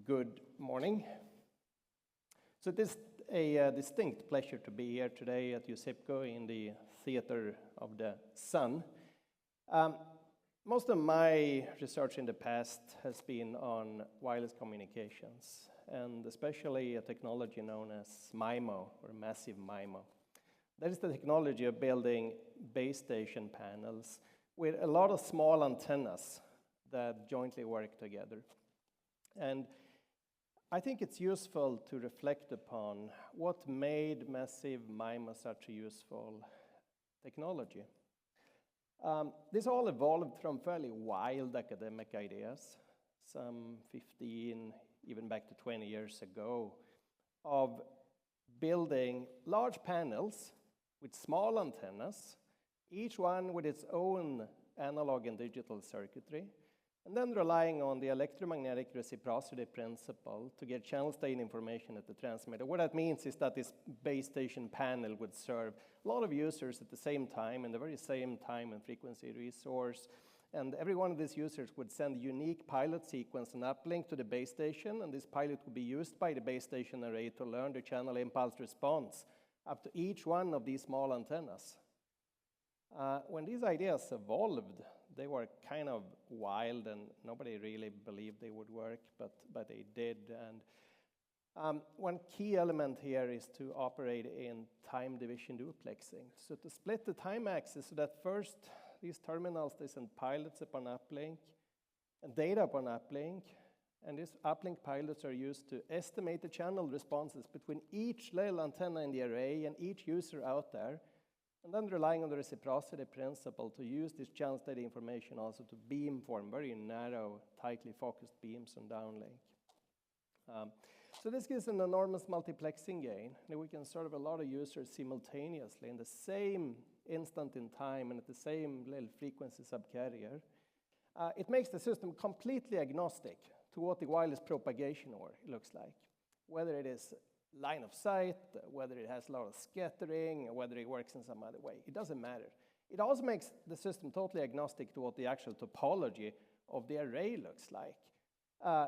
Good morning. So it is a distinct pleasure to be here today at EUSIPCO in the Theater of the Sun. Most of my research in the past has been on wireless communications, and especially a technology known as MIMO, or massive MIMO. That is the technology of building base station panels with a lot of small antennas that jointly work together. And I think it's useful to reflect upon what made massive MIMO such a useful technology. This all evolved from fairly wild academic ideas, some 15, even back to 20 years ago, of building large panels with small antennas, each one with its own analog and digital circuitry, and then relying on the electromagnetic reciprocity principle to get channel state information at the transmitter. What that means is that this base station panel would serve a lot of users at the same time in the very same time and frequency resource. And every one of these users would send a unique pilot sequence and uplink to the base station, and this pilot would be used by the base station array to learn the channel impulse response up to each one of these small antennas. When these ideas evolved, they were kind of wild and nobody really believed they would work, but they did. And one key element here is to operate in time division duplexing. So to split the time axis so that first these terminals, they send pilots upon uplink and data upon uplink, and these uplink pilots are used to estimate the channel responses between each little antenna in the array and each user out there, and then relying on the reciprocity principle to use this channel state information also to beamform very narrow, tightly focused beams on downlink. So this gives an enormous multiplexing gain, and we can serve a lot of users simultaneously in the same instant in time and at the same little frequency subcarrier. It makes the system completely agnostic to what the wireless propagation looks like, whether it is line of sight, whether it has a lot of scattering, or whether it works in some other way. It doesn't matter. It also makes the system totally agnostic to what the actual topology of the array looks like.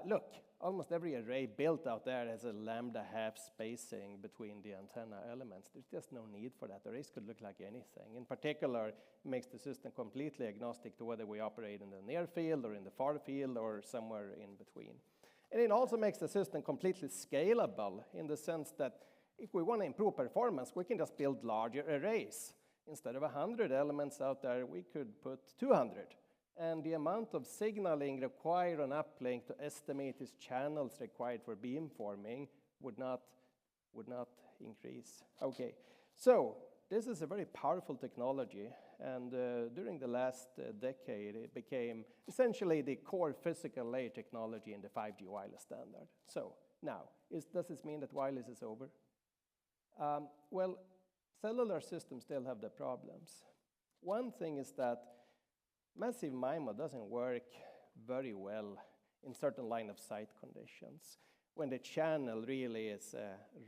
Look, almost every array built out there has a lambda half spacing between the antenna elements. There's just no need for that. Arrays could look like anything. In particular, it makes the system completely agnostic to whether we operate in the near field or in the far field or somewhere in between. And it also makes the system completely scalable in the sense that if we want to improve performance, we can just build larger arrays. Instead of 100 elements out there, we could put 200. And the amount of signaling required on uplink to estimate these channels required for beamforming would not increase. Okay, so this is a very powerful technology, and during the last decade, it became essentially the core physical layer technology in the 5G wireless standard. So now, does this mean that wireless is over? Well, cellular systems still have their problems. One thing is that massive MIMO doesn't work very well in certain line of sight conditions, when the channel really is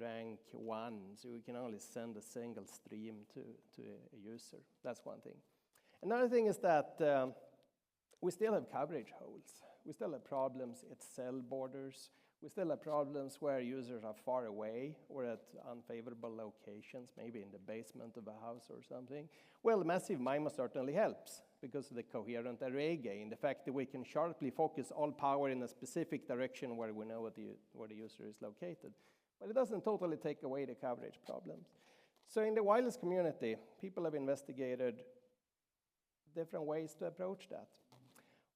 rank 1, so we can only send a single stream to a user. That's one thing. Another thing is that we still have coverage holes. We still have problems at cell borders. We still have problems where users are far away or at unfavorable locations, maybe in the basement of a house or something. Well, massive MIMO certainly helps because of the coherent array gain, the fact that we can sharply focus all power in a specific direction where we know where the user is located. But it doesn't totally take away the coverage problems. So in the wireless community, people have investigated different ways to approach that.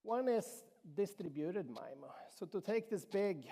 One is distributed MIMO. So to take this big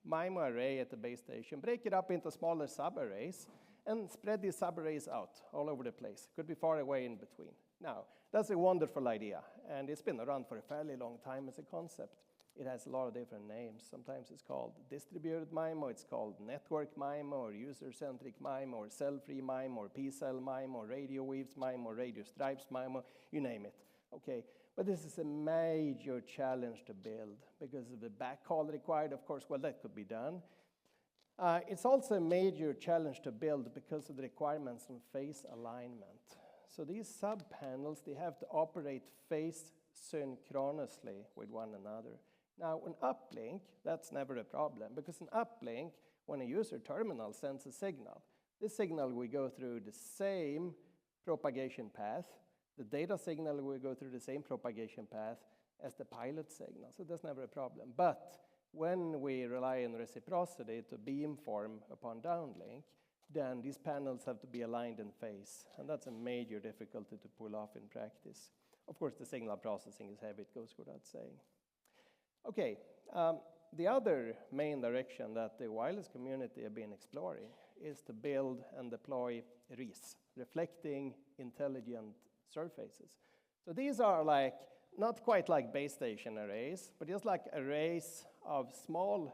MIMO array at the base station, break it up into smaller subarrays, and spread these subarrays out all over the place. Could be far away in between. Now, that's a wonderful idea, and it's been around for a fairly long time as a concept. It has a lot of different names. Sometimes it's called distributed MIMO, it's called network MIMO, or user-centric MIMO, or cell-free MIMO, or P-cell MIMO, or radio waves MIMO, or radio stripes MIMO, you name it. Okay, but this is a major challenge to build because of the backhaul required, of course. Well, that could be done. It's also a major challenge to build because of the requirements on phase alignment. So these sub-panels, they have to operate phase synchronously with one another. Now, an uplink, that's never a problem, because an uplink, when a user terminal sends a signal, this signal will go through the same propagation path. The data signal will go through the same propagation path as the pilot signal, so that's never a problem. But when we rely on reciprocity to beamform upon downlink, then these panels have to be aligned in phase, and that's a major difficulty to pull off in practice. Of course, the signal processing is heavy, it goes without saying. Okay, the other main direction that the wireless community have been exploring is to build and deploy RIS, reflecting intelligent surfaces. So these are like, not quite like base station arrays, but just like arrays of small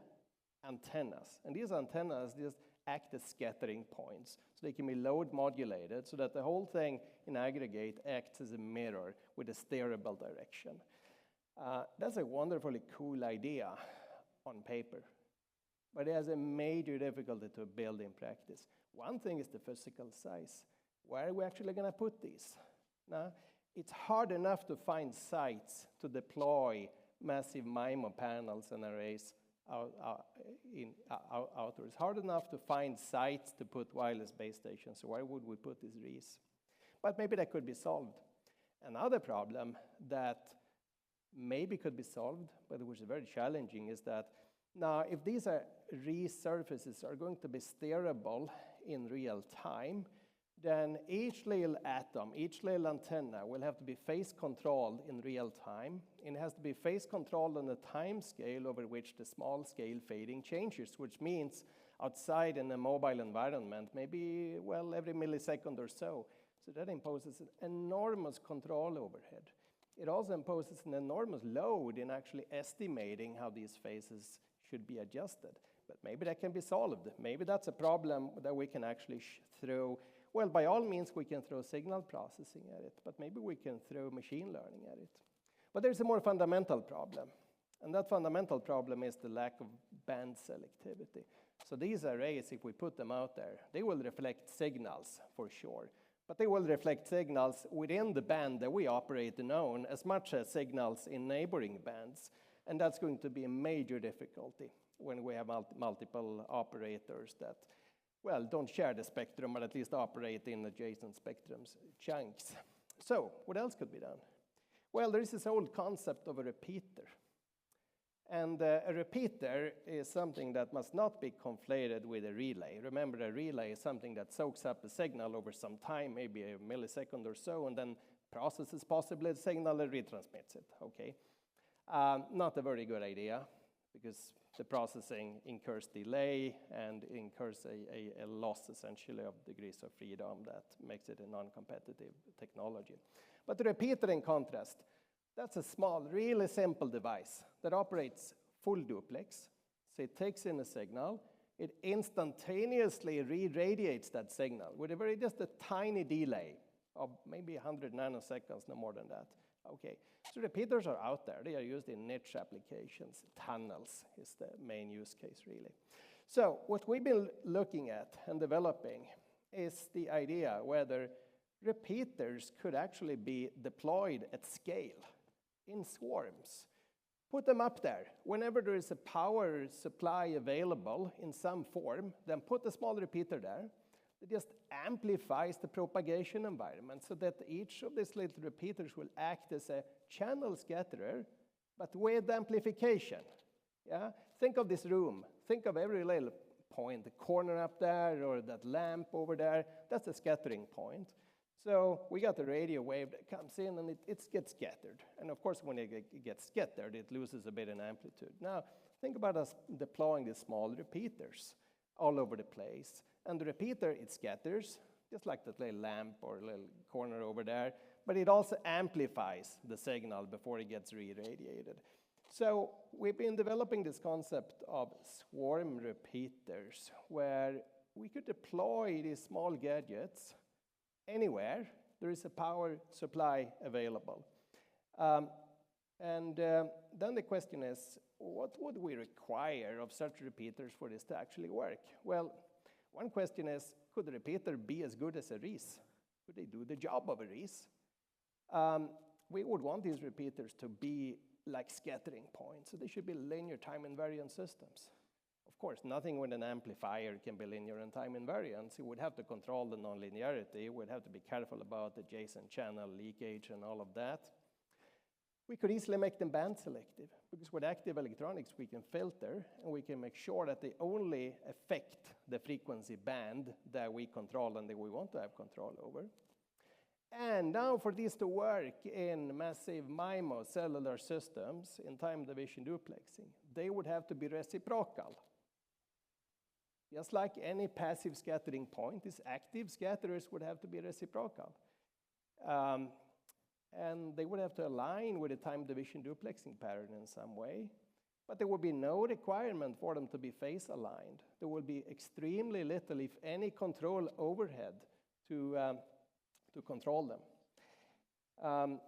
antennas. And these antennas just act as scattering points. So they can be load modulated so that the whole thing in aggregate acts as a mirror with a steerable direction. That's a wonderfully cool idea on paper, but it has a major difficulty to build in practice. One thing is the physical size. Where are we actually going to put these? Now, it's hard enough to find sites to deploy massive MIMO panels and arrays outdoors. It's hard enough to find sites to put wireless base stations, so why would we put these RIS? But maybe that could be solved. Another problem that maybe could be solved, but which is very challenging, is that now if these RIS surfaces are going to be steerable in real time, then each little atom, each little antenna will have to be phase controlled in real time, and it has to be phase controlled on the time scale over which the small scale fading changes, which means outside in a mobile environment, maybe, well, every millisecond or so. So that imposes an enormous control overhead. It also imposes an enormous load in actually estimating how these phases should be adjusted. But maybe that can be solved. Maybe that's a problem that we can actually throw. Well, by all means, we can throw signal processing at it, but maybe we can throw machine learning at it. But there's a more fundamental problem, and that fundamental problem is the lack of band selectivity. So these arrays, if we put them out there, they will reflect signals for sure, but they will reflect signals within the band that we operate and own as much as signals in neighboring bands, and that's going to be a major difficulty when we have multiple operators that, well, don't share the spectrum, but at least operate in adjacent spectrums chunks. So what else could be done? Well, there is this old concept of a repeater. And a repeater is something that must not be conflated with a relay. Remember, a relay is something that soaks up a signal over some time, maybe a millisecond or so, and then processes possibly the signal and retransmits it, okay? Not a very good idea, because the processing incurs delay and incurs a loss, essentially, of degrees of freedom that makes it a non-competitive technology. But the repeater, in contrast, that's a small, really simple device that operates full duplex. So it takes in a signal, it instantaneously re-radiates that signal with just a tiny delay of maybe 100 nanoseconds, no more than that. Okay, so repeaters are out there. They are used in niche applications. Tunnels is the main use case, really. So what we've been looking at and developing is the idea whether repeaters could actually be deployed at scale in swarms. Put them up there. Whenever there is a power supply available in some form, then put a small repeater there. It just amplifies the propagation environment so that each of these little repeaters will act as a channel scatterer, but with amplification. Yeah? Think of this room. Think of every little point, the corner up there or that lamp over there. That's a scattering point. So we got the radio wave that comes in and it gets scattered. And of course, when it gets scattered, it loses a bit in amplitude. Now, think about us deploying these small repeaters all over the place. And the repeater, it scatters, just like that little lamp or little corner over there, but it also amplifies the signal before it gets re-radiated. So we've been developing this concept of swarm repeaters, where we could deploy these small gadgets anywhere there is a power supply available. Then the question is, what would we require of such repeaters for this to actually work? Well, one question is, could the repeater be as good as a RIS? Could they do the job of a RIS? We would want these repeaters to be like scattering points. So they should be linear time invariant systems. Of course, nothing with an amplifier can be linear in time invariance. You would have to control the nonlinearity. You would have to be careful about adjacent channel leakage and all of that. We could easily make them band selective, because with active electronics we can filter, and we can make sure that they only affect the frequency band that we control and that we want to have control over. And now for these to work in massive MIMO cellular systems in time division duplexing, they would have to be reciprocal. Just like any passive scattering point, these active scatterers would have to be reciprocal. And they would have to align with the time division duplexing pattern in some way. But there would be no requirement for them to be phase aligned. There will be extremely little, if any, control overhead to control them.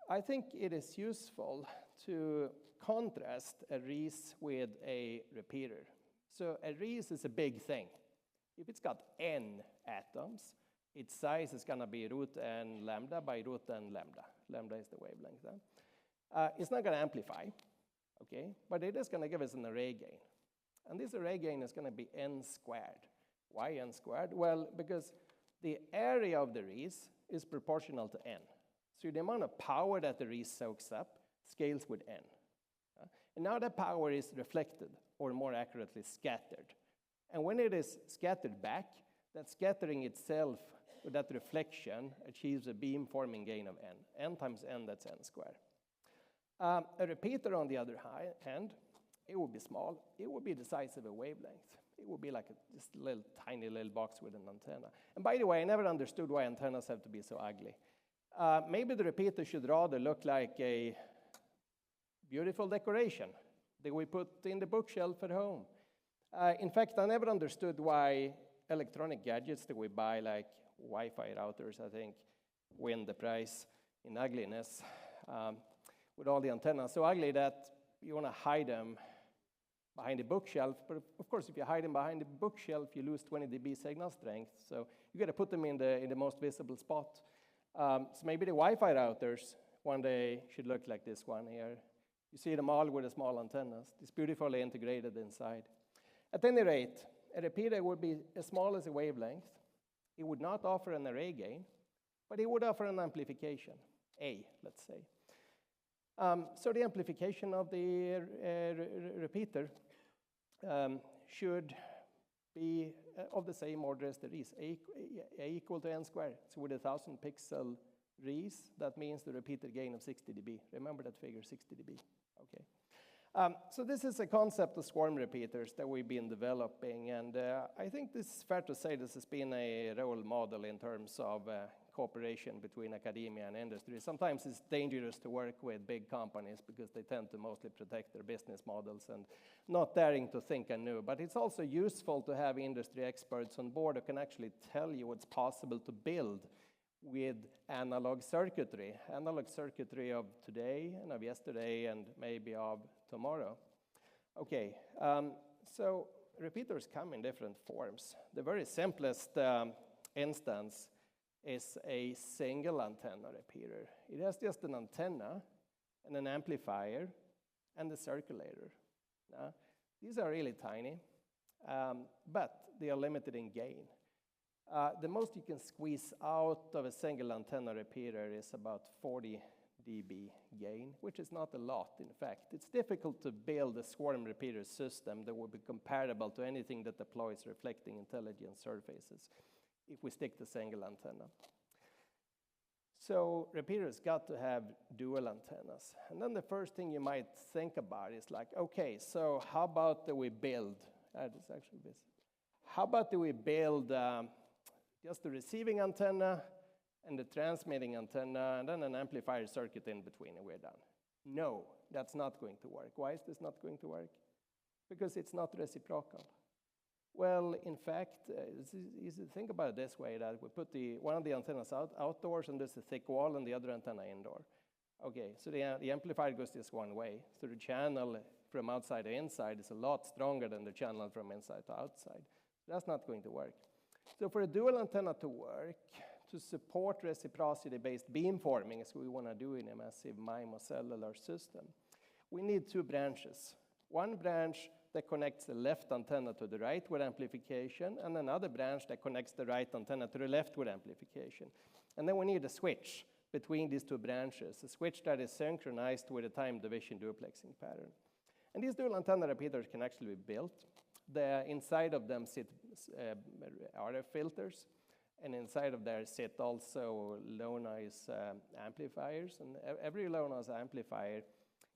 I think it is useful to contrast a Reese with a repeater. So a Reese is a big thing. If it's got n atoms, its size is going to be root n lambda by root n lambda. Lambda is the wavelength then. It's not going to amplify, okay? But it is going to give us an array gain. And this array gain is going to be n squared. Why n squared? Well, because the area of the Reese is proportional to n. So the amount of power that the Reese soaks up scales with n. And now that power is reflected, or more accurately, scattered. And when it is scattered back, that scattering itself, with that reflection, achieves a beam-forming gain of n. N times n, that's n squared. A repeater, on the other hand, it would be small. It would be the size of a wavelength. It would be like just a little tiny little box with an antenna. And by the way, I never understood why antennas have to be so ugly. Maybe the repeater should rather look like a beautiful decoration that we put in the bookshelf at home. In fact, I never understood why electronic gadgets that we buy, like Wi-Fi routers, I think, win the prize in ugliness, with all the antennas so ugly that you want to hide them behind the bookshelf. But of course, if you hide them behind the bookshelf, you lose 20 dB signal strength. So you got to put them in the most visible spot. So maybe the Wi-Fi routers one day should look like this one here. You see them all with the small antennas. It's beautifully integrated inside. At any rate, a repeater would be as small as a wavelength. It would not offer an array gain, but it would offer an amplification, A, let's say. So the amplification of the repeater should be of the same order as the Reese, A equal to n squared. So with 1,000 pixel Reese, that means the repeater gain of 60 dB. Remember that figure, 60 dB. Okay. So this is a concept of swarm repeaters that we've been developing, and I think this is fair to say this has been a role model in terms of cooperation between academia and industry. Sometimes it's dangerous to work with big companies because they tend to mostly protect their business models and not daring to think anew. But it's also useful to have industry experts on board who can actually tell you what's possible to build with analog circuitry of today and of yesterday and maybe of tomorrow. Okay, so repeaters come in different forms. The very simplest instance is a single antenna repeater. It has just an antenna and an amplifier and a circulator. These are really tiny, but they are limited in gain. The most you can squeeze out of a single antenna repeater is about 40 dB gain, which is not a lot, in fact. It's difficult to build a swarm repeater system that would be comparable to anything that deploys reflecting intelligent surfaces if we stick to single antenna. So repeaters got to have dual antennas. And then the first thing you might think about is like, okay, so how about do we build, how about do we build just the receiving antenna and the transmitting antenna, and then an amplifier circuit in between, and we're done? No, that's not going to work. Why is this not going to work? Because it's not reciprocal. Well, in fact, it's easy to think about it this way, that we put one of the antennas outdoors, and there's a thick wall, and the other antenna indoor. Okay, so the amplifier goes just one way. So the channel from outside to inside is a lot stronger than the channel from inside to outside. That's not going to work. So for a dual antenna to work, to support reciprocity-based beamforming, as we want to do in a massive MIMO cellular system, we need two branches. One branch that connects the left antenna to the right with amplification, and another branch that connects the right antenna to the left with amplification. And then we need a switch between these two branches, a switch that is synchronized with a time division duplexing pattern. And these dual antenna repeaters can actually be built. Inside of them sit RF filters, and inside of there sit also low noise amplifiers, and every low noise amplifier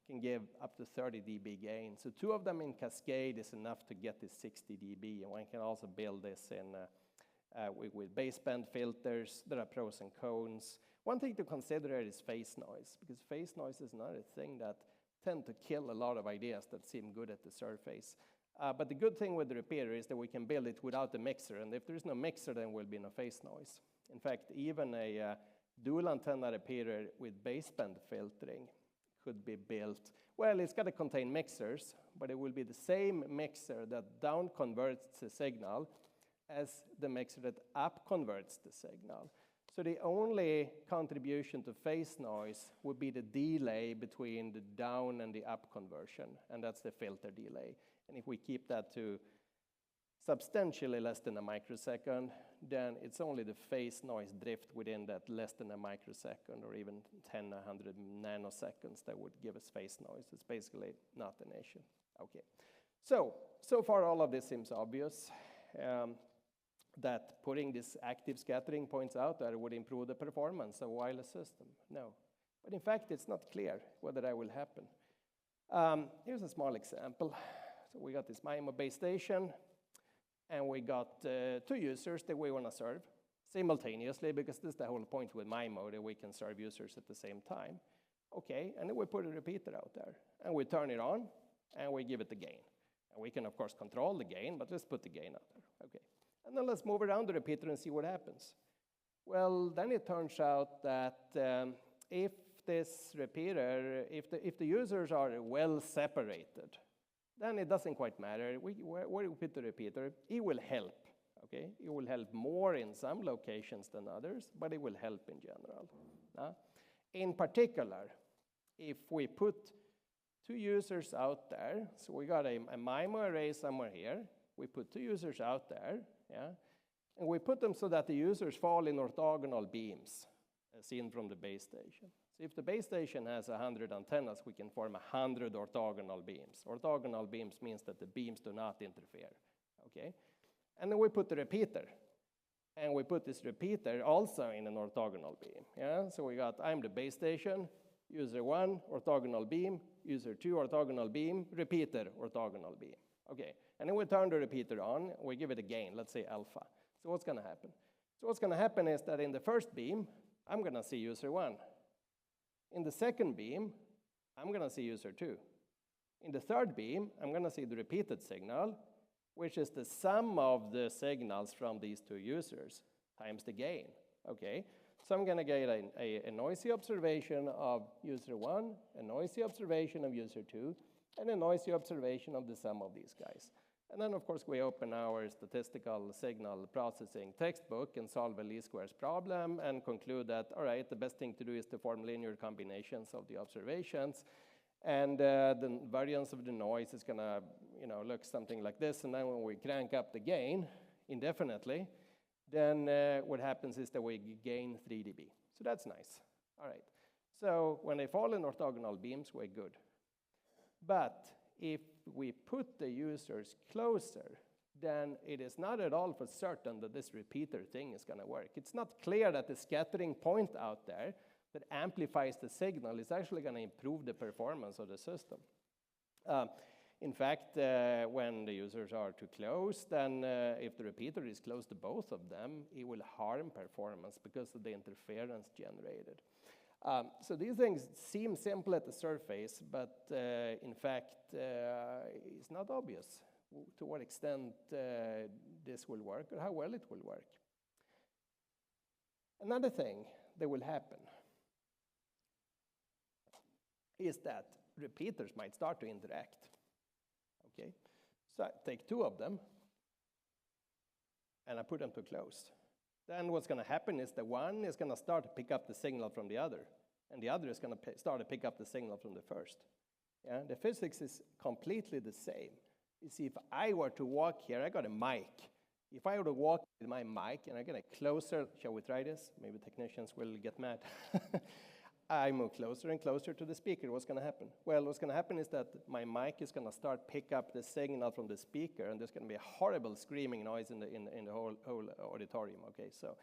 can give up to 30 dB gain. So two of them in cascade is enough to get this 60 dB, and one can also build this in with baseband filters. There are pros and cons. One thing to consider is phase noise, because phase noise is another thing that tend to kill a lot of ideas that seem good at the surface. But the good thing with the repeater is that we can build it without a mixer, and if there is no mixer, then there will be no phase noise. In fact, even a dual antenna repeater with baseband filtering could be built. Well, it's got to contain mixers, but it will be the same mixer that down converts the signal as the mixer that up converts the signal. So the only contribution to phase noise would be the delay between the down and the up conversion, and that's the filter delay. And if we keep that to substantially less than a microsecond, then it's only the phase noise drift within that less than a microsecond or even 10, 100 nanoseconds that would give us phase noise. It's basically not an issue. Okay, so far all of this seems obvious. That putting this active scattering points out there would improve the performance of a wireless system. No, but in fact it's not clear whether that will happen. Here's a small example. So we got this MIMO base station, and we got two users that we want to serve simultaneously, because this is the whole point with MIMO, that we can serve users at the same time. Okay, and then we put a repeater out there, and we turn it on, and we give it the gain. And we can, of course, control the gain, but let's put the gain out there. Okay, and then let's move around the repeater and see what happens. Well, then it turns out that if this repeater, if the users are well separated, then it doesn't quite matter. Where we put the repeater, it will help. Okay, it will help more in some locations than others, but it will help in general. In particular, if we put two users out there, so we got a MIMO array somewhere here, we put two users out there, yeah, and we put them so that the users fall in orthogonal beams, as seen from the base station. So if the base station has 100 antennas, we can form 100 orthogonal beams. Orthogonal beams means that the beams do not interfere, okay? And then we put the repeater, and we put this repeater also in an orthogonal beam, yeah? So we got, I'm the base station, user 1, orthogonal beam, user 2, orthogonal beam, repeater, orthogonal beam. Okay, and then we turn the repeater on, we give it a gain, let's say alpha. So what's gonna happen? So what's gonna happen is that in the first beam, I'm gonna see user 1. In the second beam, I'm gonna see user 2. In the third beam, I'm gonna see the repeated signal, which is the sum of the signals from these two users times the gain, okay? So I'm gonna get a noisy observation of user 1, a noisy observation of user 2, and a noisy observation of the sum of these guys. And then, of course, we open our statistical signal processing textbook and solve a least squares problem and conclude that, all right, the best thing to do is to form linear combinations of the observations. And the variance of the noise is going to, look something like this. And then when we crank up the gain indefinitely, then what happens is that we gain 3 dB. So that's nice. All right. So when they fall in orthogonal beams, we're good. But if we put the users closer, then it is not at all for certain that this repeater thing is going to work. It's not clear that the scattering point out there that amplifies the signal is actually going to improve the performance of the system. In fact, when the users are too close, then if the repeater is close to both of them, it will harm performance because of the interference generated. So these things seem simple at the surface, but in fact, it's not obvious to what extent this will work or how well it will work. Another thing that will happen is that repeaters might start to interact. Okay, so I take two of them and I put them too close. Then what's going to happen is that one is going to start to pick up the signal from the other, and the other is going to start to pick up the signal from the first. Yeah, the physics is completely the same. You see, if I were to walk here, I got a mic. If I were to walk with my mic and I get closer, shall we try this? Maybe technicians will get mad. I move closer and closer to the speaker. What's going to happen? Well, what's going to happen is that my mic is going to start pick up the signal from the speaker, and there's going to be a horrible screaming noise in the whole auditorium. Okay, so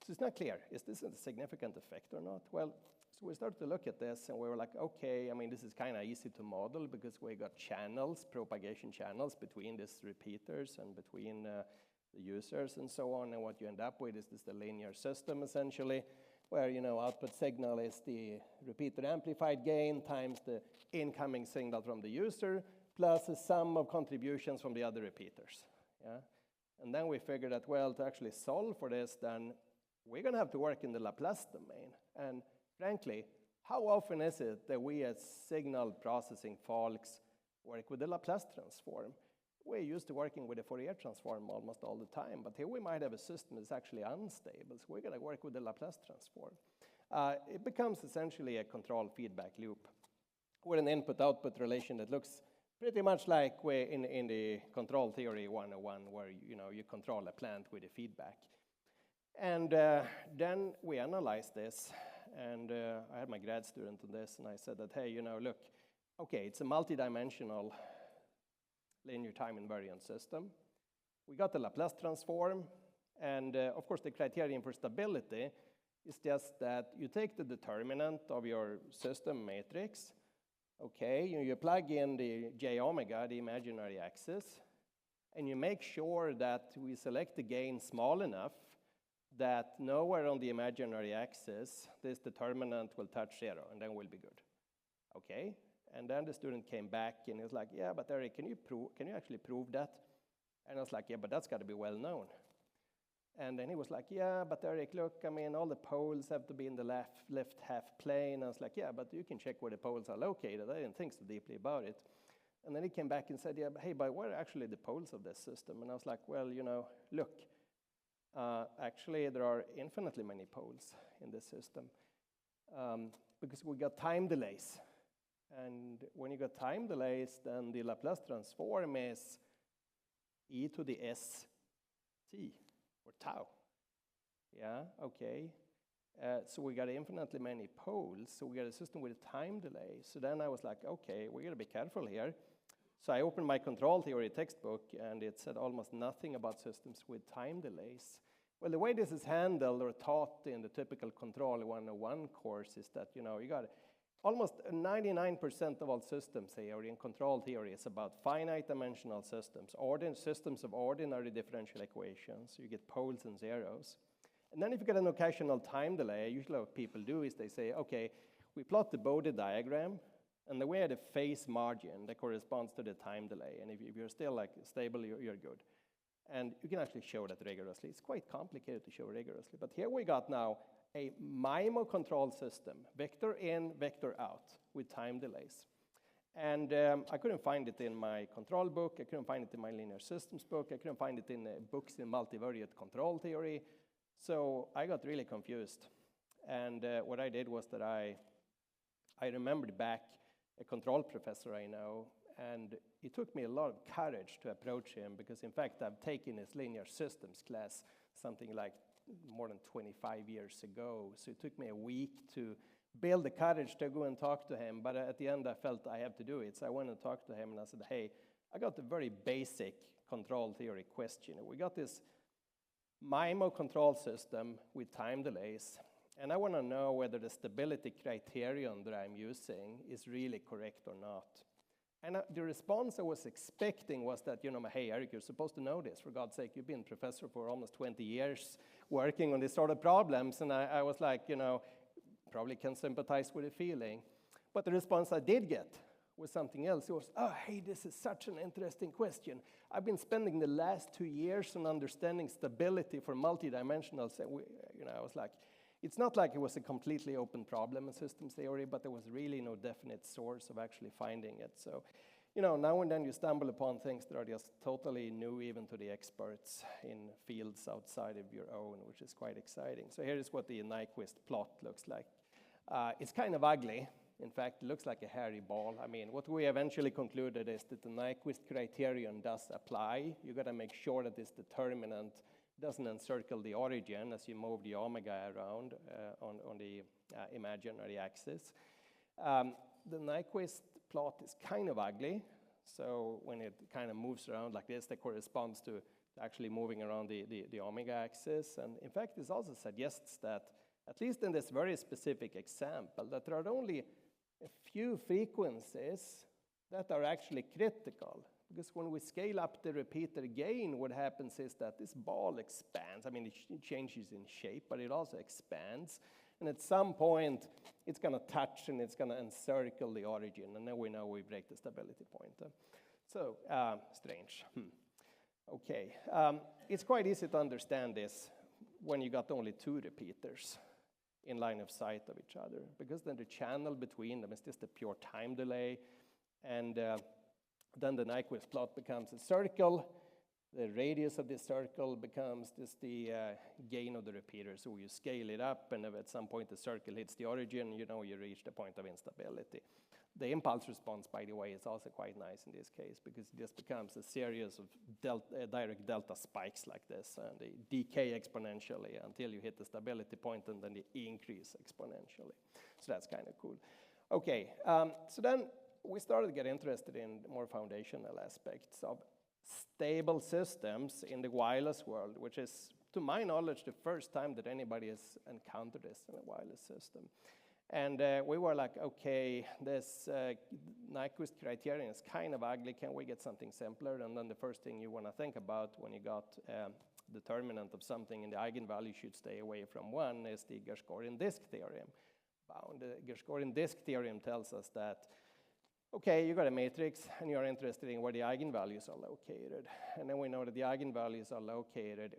it's not clear. Is this a significant effect or not? Well, so we started to look at this, and we were like, okay, I mean, this is kind of easy to model because we got channels, propagation channels between these repeaters and between the users and so on. And what you end up with is the linear system, essentially, where, output signal is the repeater amplified gain times the incoming signal from the user plus a sum of contributions from the other repeaters. Yeah? And then we figured that, well, to actually solve for this, then we're going to have to work in the Laplace domain. And frankly, how often is it that we as signal processing folks work with the Laplace transform? We're used to working with a Fourier transform almost all the time, but here we might have a system that's actually unstable, so we're going to work with the Laplace transform. It becomes essentially a control feedback loop with an input-output relation that looks pretty much like we're in the control theory 101, where you control a plant with a feedback. And then we analyzed this, and I had my grad student on this, and I said that, hey, look, okay, it's a multidimensional linear time invariant system. We got the Laplace transform, and of course the criterion for stability is just that you take the determinant of your system matrix, okay, you plug in the j omega, the imaginary axis, and you make sure that we select the gain small enough that nowhere on the imaginary axis this determinant will touch 0, and then we'll be good. Okay? And then the student came back and he was like, yeah, but Erik, can you actually prove that? And I was like, yeah, but that's got to be well known. And then he was like, yeah, but Erik, look, I mean, all the poles have to be in the left half plane. I was like, yeah, but you can check where the poles are located. I didn't think so deeply about it. And then he came back and said, yeah, but hey, but where are actually the poles of this system? And I was like, well, look, actually there are infinitely many poles in this system because we got time delays. And when you got time delays, then the Laplace transform is e to the st, or tau. Yeah, okay. So we got infinitely many poles, so we got a system with a time delay. So then I was like, okay, we got to be careful here. So I opened my control theory textbook, and it said almost nothing about systems with time delays. Well, the way this is handled or taught in the typical Control 101 course is that, you got almost 99% of all systems theory and control theory is about finite dimensional systems, systems of ordinary differential equations. You get poles and zeros. And then if you get an occasional time delay, usually what people do is they say, okay, we plot the Bode diagram, and the way at a phase margin that corresponds to the time delay. And if you're still like stable, you're good. And you can actually show that rigorously. It's quite complicated to show rigorously. But here we got now a MIMO control system, vector in, vector out, with time delays. And I couldn't find it in my control book. I couldn't find it in my linear systems book. I couldn't find it in books in multivariate control theory. So I got really confused. And what I did was that I remembered back a control professor I know, and it took me a lot of courage to approach him because, in fact, I've taken his linear systems class something like more than 25 years ago. So it took me a week to build the courage to go and talk to him. But at the end, I felt I have to do it. So I went and talked to him, and I said, hey, I got a very basic control theory question. We got this MIMO control system with time delays, and I want to know whether the stability criterion that I'm using is really correct or not. And the response I was expecting was that, hey, Erik, you're supposed to know this. For God's sake, you've been professor for almost 20 years working on these sort of problems. And I was like, probably can sympathize with the feeling. But the response I did get was something else. It was, oh, hey, this is such an interesting question. I've been spending the last 2 years on understanding stability for multidimensional. I was like, it's not like it was a completely open problem in systems theory, but there was really no definite source of actually finding it. So, now and then you stumble upon things that are just totally new even to the experts in fields outside of your own, which is quite exciting. So here is what the Nyquist plot looks like. It's kind of ugly. In fact, it looks like a hairy ball. I mean, what we eventually concluded is that the Nyquist criterion does apply. You got to make sure that this determinant doesn't encircle the origin as you move the omega around on the imaginary axis. The Nyquist plot is kind of ugly. So when it kind of moves around like this, that corresponds to actually moving around the omega axis. And in fact, this also suggests that, at least in this very specific example, that there are only a few frequencies that are actually critical. Because when we scale up the repeater gain, what happens is that this ball expands. I mean, it changes in shape, but it also expands. And at some point, it's going to touch and it's going to encircle the origin. And then we know we break the stability point. So, strange. Okay. It's quite easy to understand this when you got only two repeaters in line of sight of each other, because then the channel between them is just a pure time delay. And then the Nyquist plot becomes a circle. The radius of this circle becomes just the gain of the repeater. So you scale it up, and if at some point the circle hits the origin, you know you reach the point of instability. The impulse response, by the way, is also quite nice in this case, because it just becomes a series of direct delta spikes like this, and they decay exponentially until you hit the stability point, and then they increase exponentially. So that's kind of cool. Okay, so then we started to get interested in more foundational aspects of stable systems in the wireless world, which is, to my knowledge, the first time that anybody has encountered this in a wireless system. And we were like, okay, this Nyquist criterion is kind of ugly. Can we get something simpler? And then the first thing you want to think about when you got determinant of something and the eigenvalue should stay away from 1 is the Gershgorian disk theorem. The Gershgorian disk theorem tells us that, okay, you got a matrix and you're interested in where the eigenvalues are located. And then we know that the eigenvalues are located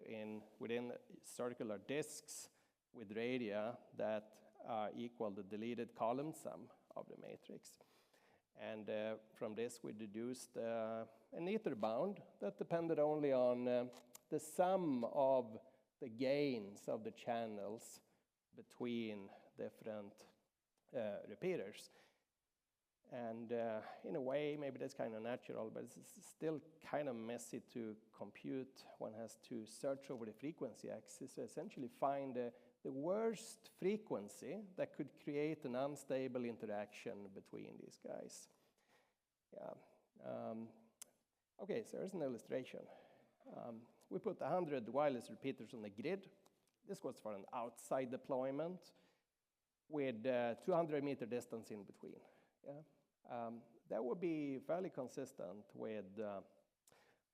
within circular disks with radii that equal the deleted column sum of the matrix. And from this, we deduced an ether bound that depended only on the sum of the gains of the channels between different repeaters. And in a way, maybe that's kind of natural, but it's still kind of messy to compute. One has to search over the frequency axis to essentially find the worst frequency that could create an unstable interaction between these guys. Yeah. Okay, so here's an illustration. We put 100 wireless repeaters on the grid. This was for an outside deployment with 200-meter distance in between. Yeah. That would be fairly consistent with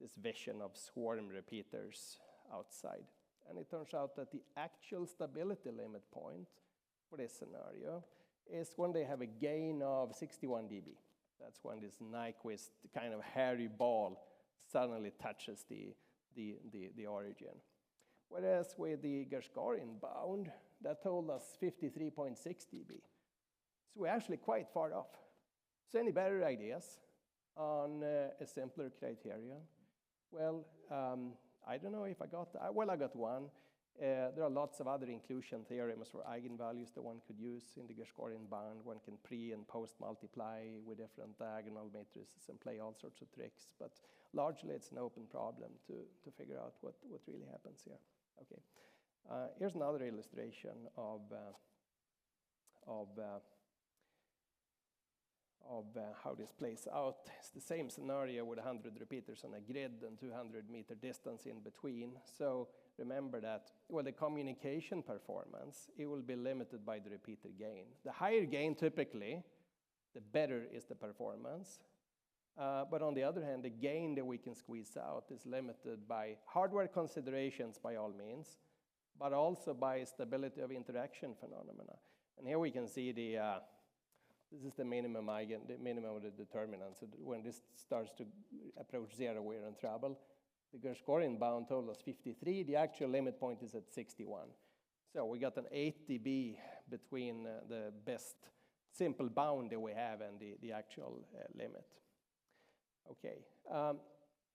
this vision of swarm repeaters outside. And it turns out that the actual stability limit point for this scenario is when they have a gain of 61 dB. That's when this Nyquist kind of hairy ball suddenly touches the origin. Whereas with the Gershgorian bound, that told us 53.6 dB. So we're actually quite far off. So any better ideas on a simpler criterion? Well, I don't know if I got that. Well, I got one. There are lots of other inclusion theorems for eigenvalues that one could use in the Gershgorian bound. One can pre- and post-multiply with different diagonal matrices and play all sorts of tricks. But largely, it's an open problem to figure out what really happens here. Okay. Here's another illustration of how this plays out. It's the same scenario with 100 repeaters on a grid and 200-meter distance in between. So remember that, well, the communication performance, it will be limited by the repeater gain. The higher gain, typically, the better is the performance. But on the other hand, the gain that we can squeeze out is limited by hardware considerations, by all means, but also by stability of interaction phenomena. And here we can see this is the minimum of the determinant. So when this starts to approach 0, we're in trouble. The Gershgorian bound told us 53. The actual limit point is at 61. So we got an 8 dB between the best simple bound that we have and the actual limit. Okay.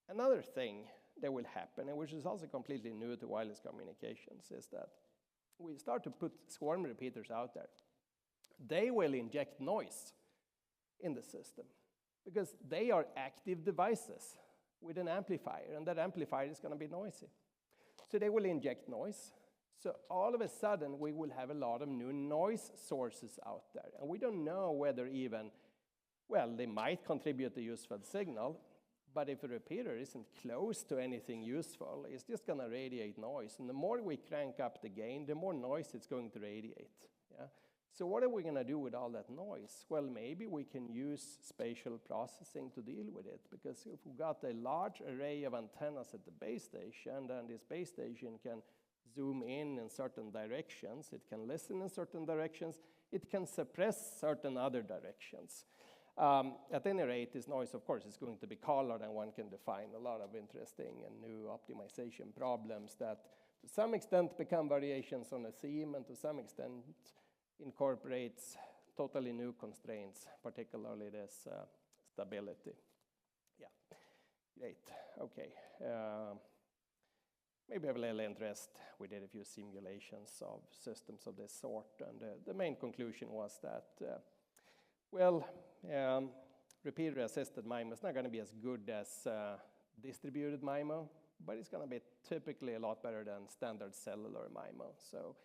Another thing that will happen, and which is also completely new to wireless communications, is that we start to put swarm repeaters out there. they will inject noise in the system because they are active devices with an amplifier, and that amplifier is going to be noisy. So they will inject noise. So all of a sudden, we will have a lot of new noise sources out there. And we don't know whether even, well, they might contribute to useful signal, but if a repeater isn't close to anything useful, it's just going to radiate noise. And the more we crank up the gain, the more noise it's going to radiate. Yeah? So what are we going to do with all that noise? Well, maybe we can use spatial processing to deal with it, because if we've got a large array of antennas at the base station, then this base station can zoom in certain directions, it can listen in certain directions, it can suppress certain other directions. At any rate, this noise, of course, is going to be colored, and one can define a lot of interesting and new optimization problems that to some extent become variations on a theme, and to some extent incorporates totally new constraints, particularly this stability. Yeah, great, okay. Maybe of a little interest, we did a few simulations of systems of this sort, and the main conclusion was that, repeater-assisted MIMO is not going to be as good as distributed MIMO, but it's going to be typically a lot better than standard cellular MIMO. So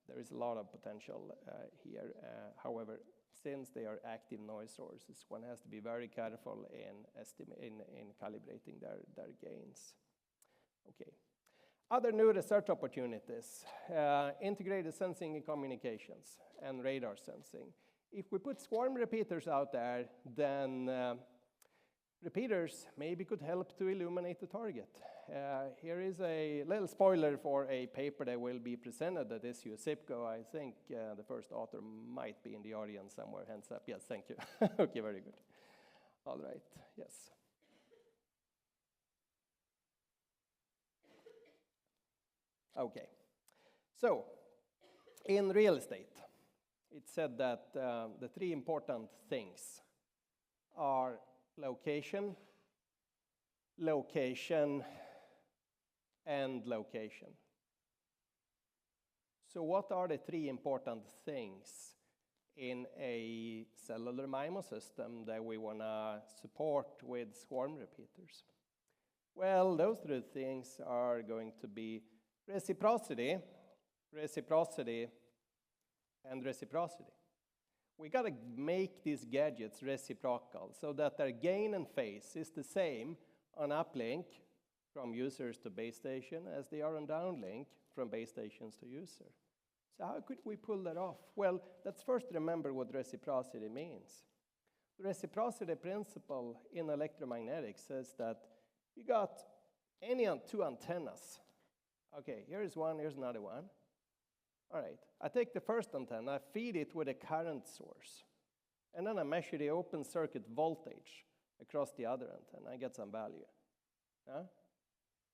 there is a lot of potential here. However, since they are active noise sources, one has to be very careful in calibrating their gains. Okay. Other new research opportunities, integrated sensing and communications, and radar sensing. If we put swarm repeaters out there, then repeaters maybe could help to illuminate the target. Here is a little spoiler for a paper that will be presented at this EUSIPCO. I think the first author might be in the audience somewhere. Hands up. Yes, thank you. Okay, very good. All right, yes. Okay, so in real estate, it said that the three important things are location, location, and location. So what are the three important things in a cellular MIMO system that we want to support with swarm repeaters? Well, those three things are going to be reciprocity, reciprocity, and reciprocity. We got to make these gadgets reciprocal so that their gain and phase is the same on uplink from users to base station as they are on downlink from base stations to user. So how could we pull that off? Well, let's first remember what reciprocity means. The reciprocity principle in electromagnetics says that you got any two antennas. Okay, here's one, here's another one. All right, I take the first antenna, I feed it with a current source, and then I measure the open circuit voltage across the other antenna. I get some value.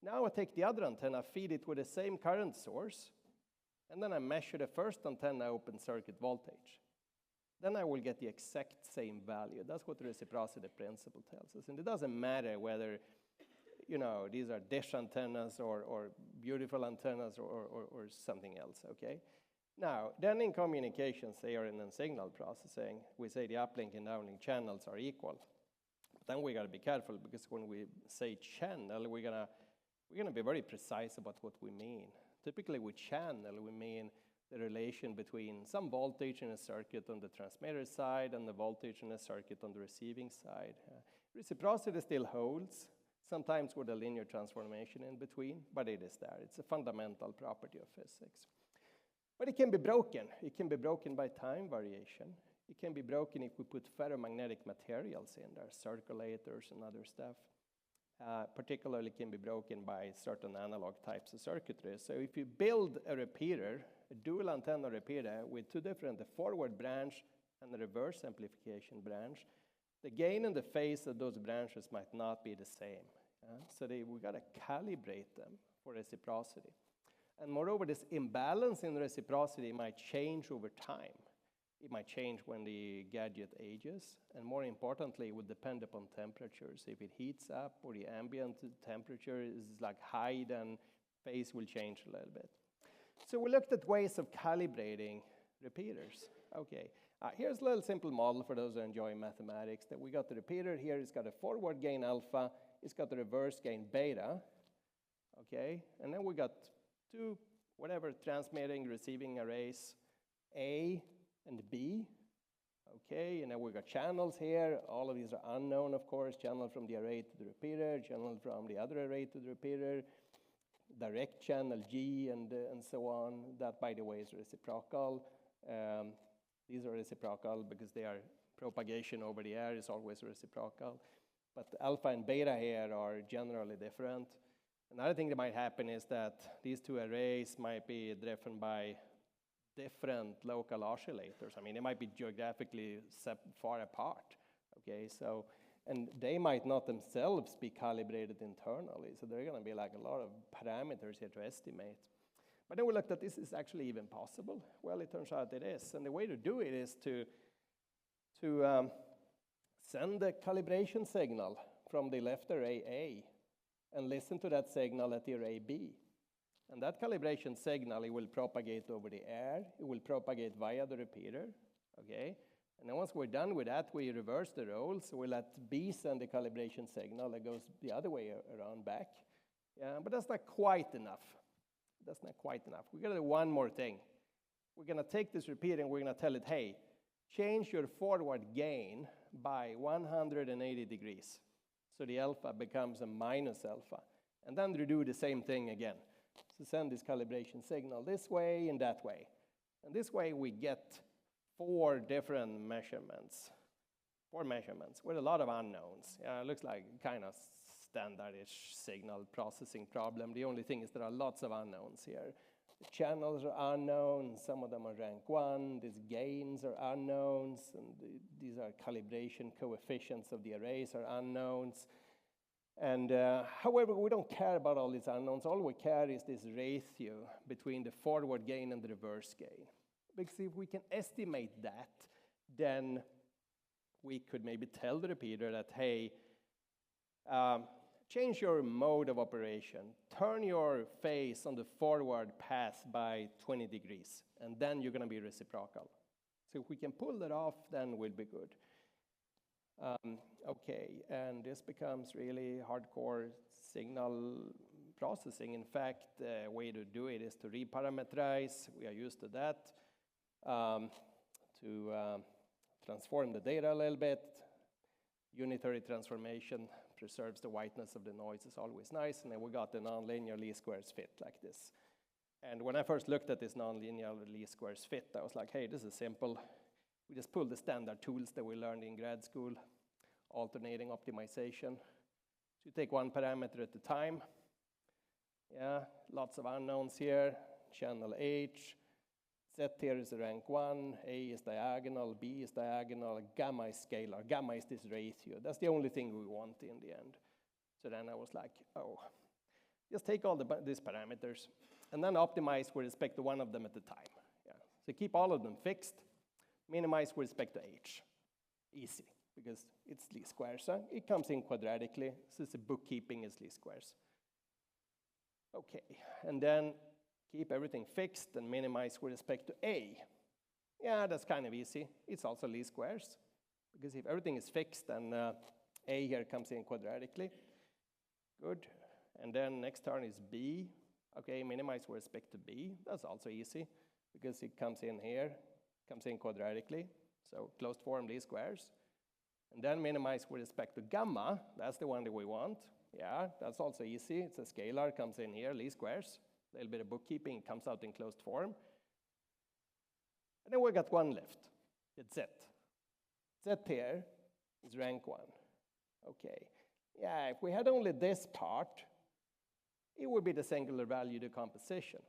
Now I take the other antenna, feed it with the same current source, and then I measure the first antenna open circuit voltage. Then I will get the exact same value. That's what the reciprocity principle tells us. And it doesn't matter whether these are dish antennas or beautiful antennas or something else, okay? Now, then in communications, they are in signal processing. We say the uplink and downlink channels are equal. But then we got to be careful, because when we say channel, we're gonna be very precise about what we mean. Typically with channel, we mean the relation between some voltage in a circuit on the transmitter side and the voltage in a circuit on the receiving side. Reciprocity still holds, sometimes with a linear transformation in between, but it is there. It's a fundamental property of physics. But it can be broken. It can be broken by time variation. It can be broken if we put ferromagnetic materials in there, circulators and other stuff. Particularly can be broken by certain analog types of circuitry. So if you build a repeater, a dual antenna repeater with two different, a forward branch and a reverse amplification branch, the gain and the phase of those branches might not be the same. So we got to calibrate them for reciprocity. And moreover, this imbalance in reciprocity might change over time. It might change when the gadget ages, and more importantly, it would depend upon temperatures. If it heats up or the ambient temperature is like high, then phase will change a little bit. So we looked at ways of calibrating repeaters. Okay, here's a little simple model for those who enjoy mathematics, that we got the repeater here, it's got a forward gain alpha, it's got the reverse gain beta, okay? And then we got two, whatever, transmitting, receiving arrays, A and B, okay? And then we got channels here, all of these are unknown, of course, channel from the array to the repeater, channel from the other array to the repeater, direct channel G, and so on. That, by the way, is reciprocal. These are reciprocal because they are propagation over the air is always reciprocal. But alpha and beta here are generally different. Another thing that might happen is that these two arrays might be driven by different local oscillators. I mean, they might be geographically far apart, okay? So, and they might not themselves be calibrated internally. So there are gonna be like a lot of parameters here to estimate. But then we looked at this is actually even possible. Well, it turns out it is. And the way to do it is to send the calibration signal from the left array A and listen to that signal at the array B. And that calibration signal, it will propagate over the air. It will propagate via the repeater, okay? And then once we're done with that, we reverse the roles. So we let B send the calibration signal that goes the other way around back. Yeah, but that's not quite enough. That's not quite enough. We're gonna do one more thing. We're gonna take this repeater and we're gonna tell it, hey, change your forward gain by 180 degrees. So the alpha becomes a minus alpha. And then we do the same thing again. So send this calibration signal this way and that way. And this way we get four different measurements. Four measurements with a lot of unknowns. It looks like kind of standardish signal processing problem. The only thing is there are lots of unknowns here. The channels are unknown, some of them are rank 1, these gains are unknowns, and these are calibration coefficients of the arrays are unknowns. And however, we don't care about all these unknowns. All we care is this ratio between the forward gain and the reverse gain. Because if we can estimate that, then we could maybe tell the repeater that, hey, change your mode of operation. Turn your phase on the forward path by 20 degrees, and then you're going to be reciprocal. So if we can pull that off, then we'll be good. Okay, and this becomes really hardcore signal processing. In fact, the way to do it is to reparameterize. We are used to that. To transform the data a little bit. Unitary transformation preserves the whiteness of the noise, is always nice, and then we got the nonlinear least squares fit like this. And when I first looked at this nonlinear least squares fit, I was like, hey, this is simple. We just pull the standard tools that we learned in grad school, alternating optimization. So you take one parameter at a time. Yeah, lots of unknowns here. Channel H. Z here is rank 1, A is diagonal, B is diagonal, gamma is scalar. Gamma is this ratio. That's the only thing we want in the end. So then I was like, oh, just take all these parameters and then optimize with respect to one of them at a time. Yeah. So keep all of them fixed, minimize with respect to H. Easy, because it's least squares. Huh? It comes in quadratically, so it's a bookkeeping is least squares. Okay, and then keep everything fixed and minimize with respect to A. Yeah, that's kind of easy. It's also least squares, because if everything is fixed, then A here comes in quadratically. Good. And then next turn is B. Okay, minimize with respect to B. That's also easy, because it comes in here, comes in quadratically. So closed form least squares. And then minimize with respect to gamma. That's the one that we want. Yeah, that's also easy. It's a scalar, comes in here, least squares. A little bit of bookkeeping, comes out in closed form. And then we got one left. It's Z. Z here is rank 1. Okay. Yeah, if we had only this part, it would be the singular value decomposition.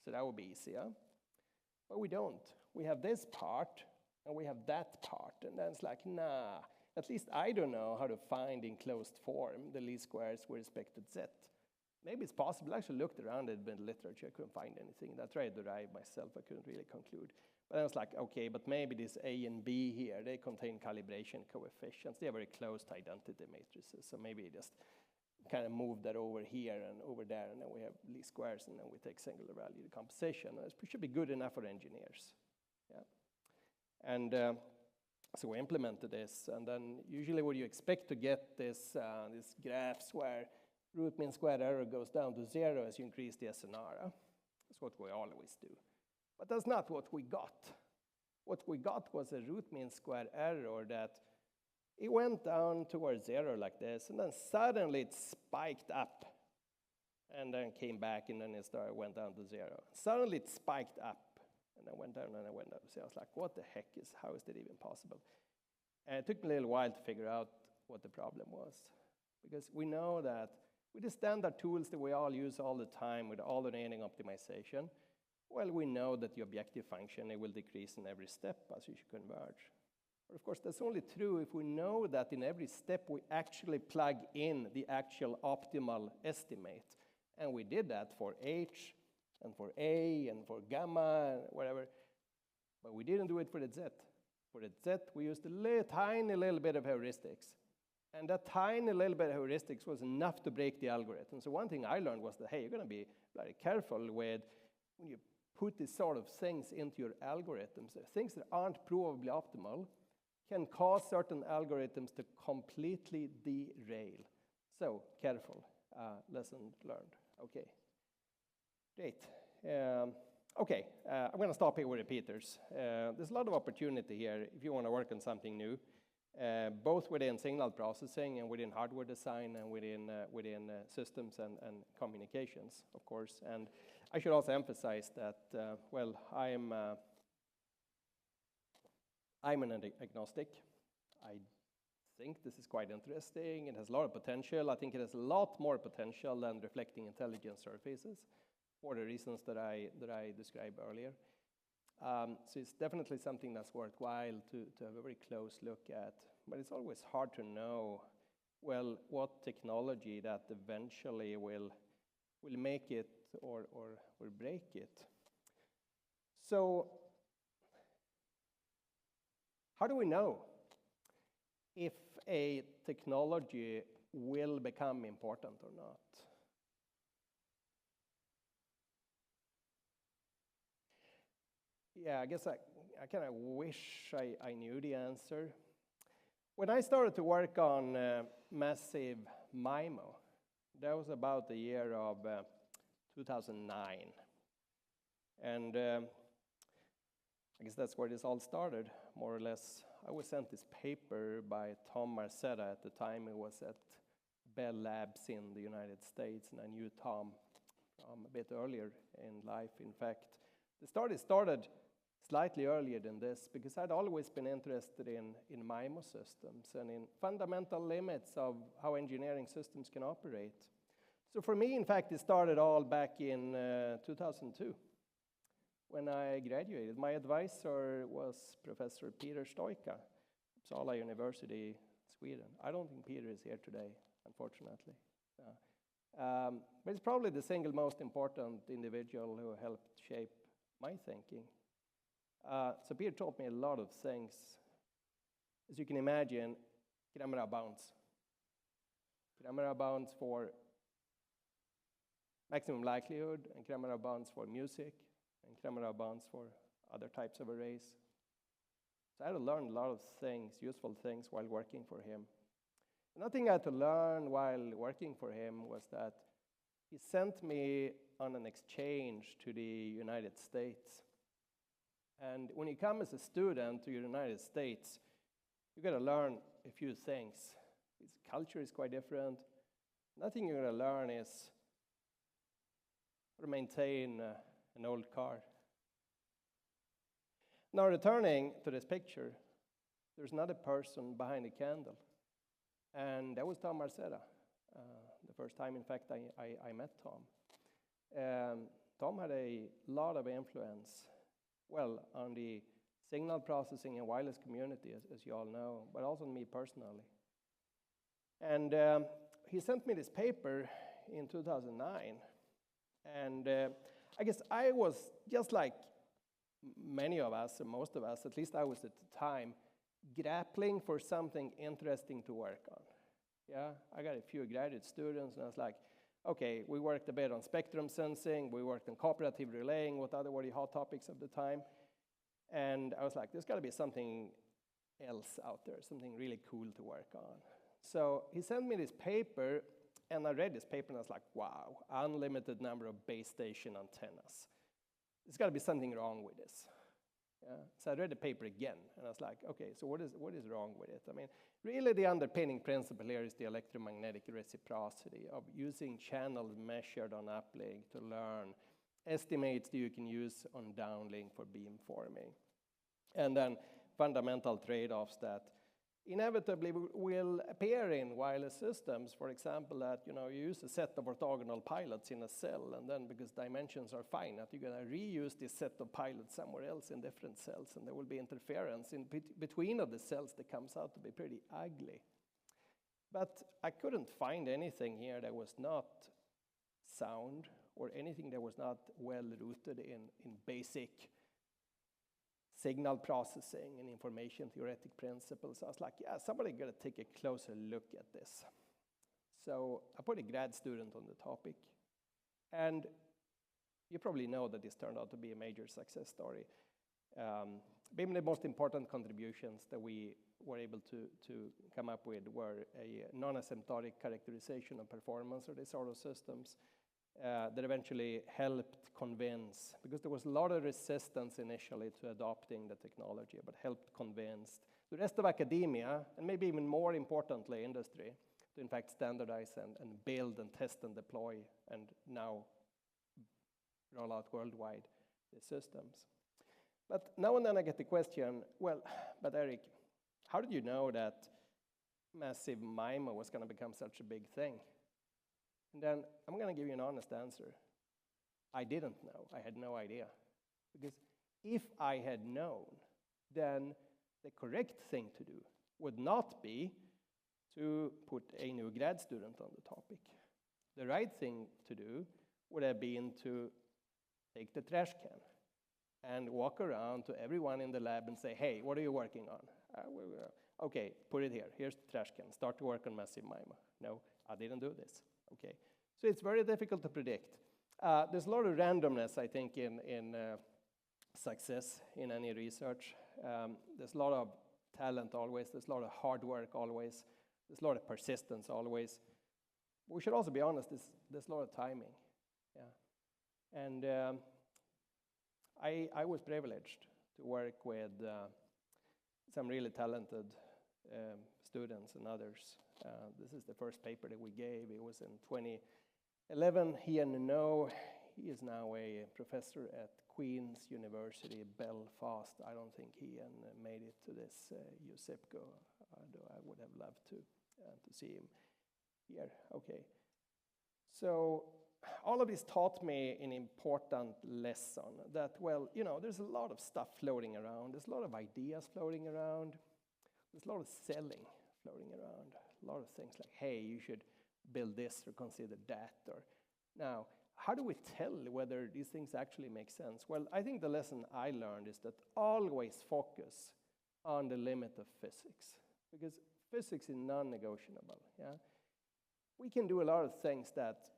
So that would be easier. But we don't. We have this part, and we have that part. And then it's like, nah, at least I don't know how to find in closed form the least squares with respect to Z. Maybe it's possible. I actually looked around it in the literature. I couldn't find anything. I tried to derive myself. I couldn't really conclude. But I was like, okay, but maybe this A and B here, they contain calibration coefficients. They are very close to identity matrices. So maybe just kind of move that over here and over there, and then we have least squares, and then we take singular value decomposition. It should be good enough for engineers. Yeah. And so we implemented this, and then usually what you expect to get this these graphs where root mean squared error goes down to 0 as you increase the SNR. That's what we always do. But that's not what we got. What we got was a root mean squared error that it went down towards 0 like this, and then suddenly it spiked up, and then came back, and then it went down to 0. Suddenly it spiked up, and then went down, and then went down. So I was like, what the heck how is that even possible? And it took me a little while to figure out what the problem was. Because we know that with the standard tools that we all use all the time with alternating optimization, well, we know that the objective function, it will decrease in every step as you converge. But of course, that's only true if we know that in every step we actually plug in the actual optimal estimate. And we did that for H, and for A, and for gamma, and whatever. But we didn't do it for the Z. For the Z, we used a tiny little bit of heuristics. And that tiny little bit of heuristics was enough to break the algorithm. So one thing I learned was that, hey, you're going to be very careful with when you put these sort of things into your algorithms. Things that aren't provably optimal can cause certain algorithms to completely derail. So careful. Lesson learned. Okay. Great. Okay, I'm going to stop here with repeaters. There's a lot of opportunity here if you want to work on something new, both within signal processing and within hardware design and within systems and communications, of course. And I should also emphasize that, well, I'm an agnostic. I think this is quite interesting. It has a lot of potential. I think it has a lot more potential than reflecting intelligence surfaces, for the reasons that I described earlier. So it's definitely something that's worthwhile to have a very close look at. But it's always hard to know, well, what technology that eventually will make it or break it. So how do we know if a technology will become important or not? Yeah, I guess I kind of wish I knew the answer. When I started to work on massive MIMO, that was about the year of 2009. And I guess that's where this all started, more or less. I was sent this paper by Tom Marcetta at the time. It was at Bell Labs in the United States, and I knew Tom from a bit earlier in life. In fact, the story started slightly earlier than this, because I'd always been interested in MIMO systems and in fundamental limits of how engineering systems can operate. So for me, in fact, it started all back in 2002 when I graduated. My advisor was Professor Peter Stoika, Uppsala University, Sweden. I don't think Peter is here today, unfortunately. But he's probably the single most important individual who helped shape my thinking. So Peter taught me a lot of things. As you can imagine, camera bounds. Camera bounds for maximum likelihood, and camera bounds for music, and camera bounds for other types of arrays. So I had to learn a lot of things, useful things, while working for him. Another thing I had to learn while working for him was that he sent me on an exchange to the United States. And when you come as a student to the United States, you got to learn a few things. Its culture is quite different. Another thing you're going to learn is how to maintain an old car. Now, returning to this picture, there's another person behind the candle. And that was Tom Marcetta. The first time, in fact, I met Tom. Tom had a lot of influence, well, on the signal processing and wireless community, as you all know, but also on me personally. And he sent me this paper in 2009. And I guess I was just like many of us, or most of us, at least I was at the time, grappling for something interesting to work on. Yeah, I got a few graduate students, and I was like, okay, we worked a bit on spectrum sensing, we worked on cooperative relaying, what other were the hot topics of the time. And I was like, there's got to be something else out there, something really cool to work on. So he sent me this paper, and I read this paper, and I was like, wow, unlimited number of base station antennas. There's got to be something wrong with this. Yeah. So I read the paper again, and I was like, okay, so what is wrong with it? I mean, really the underpinning principle here is the electromagnetic reciprocity of using channels measured on uplink to learn estimates that you can use on downlink for beamforming. And then fundamental trade-offs that inevitably will appear in wireless systems. For example, that you use a set of orthogonal pilots in a cell, and then because dimensions are finite, you're going to reuse this set of pilots somewhere else in different cells, and there will be interference in between of the cells that comes out to be pretty ugly. But I couldn't find anything here that was not sound or anything that was not well rooted in basic signal processing and information theoretic principles. I was like, yeah, somebody got to take a closer look at this. So I put a grad student on the topic, and you probably know that this turned out to be a major success story. Maybe the most important contributions that we were able to come up with were a non-asymptotic characterization of performance of these sort of systems, that eventually helped convince, because there was a lot of resistance initially to adopting the technology, but helped convince the rest of academia, and maybe even more importantly, industry, to in fact standardize and build and test and deploy, and now roll out worldwide the systems. But now and then I get the question, well, but Erik, how did you know that massive MIMO was going to become such a big thing? And then I'm going to give you an honest answer. I didn't know. I had no idea. Because if I had known, then the correct thing to do would not be to put a new grad student on the topic. The right thing to do would have been to take the trash can and walk around to everyone in the lab and say, hey, what are you working on? Okay, put it here. Here's the trash can. Start to work on massive MIMO. No, I didn't do this. Okay, so it's very difficult to predict. There's a lot of randomness, I think, in success in any research. There's a lot of talent always. There's a lot of hard work always. There's a lot of persistence always. But we should also be honest, there's a lot of timing. Yeah, and I was privileged to work with some really talented students and others. This is the first paper that we gave. It was in 2011. He is now a professor at Queen's University, Belfast. I don't think he made it to this EUSIPCO, though I would have loved to see him here. Okay. So all of this taught me an important lesson that, well, there's a lot of stuff floating around. There's a lot of ideas floating around. There's a lot of selling floating around. A lot of things like, hey, you should build this or consider that. Or now, how do we tell whether these things actually make sense? Well, I think the lesson I learned is that always focus on the limit of physics, because physics is non-negotiable. Yeah, we can do a lot of things that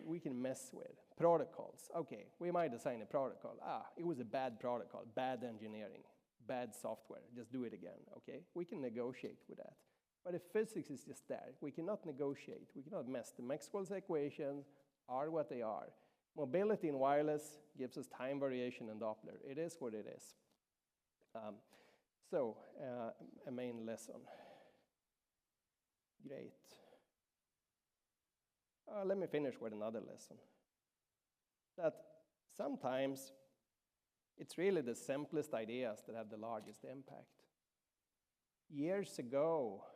we can mess with. Protocols. Okay, we might design a protocol. It was a bad protocol, bad engineering, bad software. Just do it again. Okay, we can negotiate with that. But if physics is just there, we cannot negotiate. We cannot mess. The Maxwell's equations are what they are. Mobility in wireless gives us time variation and Doppler. It is what it is. So, a main lesson. Great. Let me finish with another lesson. That sometimes it's really the simplest ideas that have the largest impact. Years ago,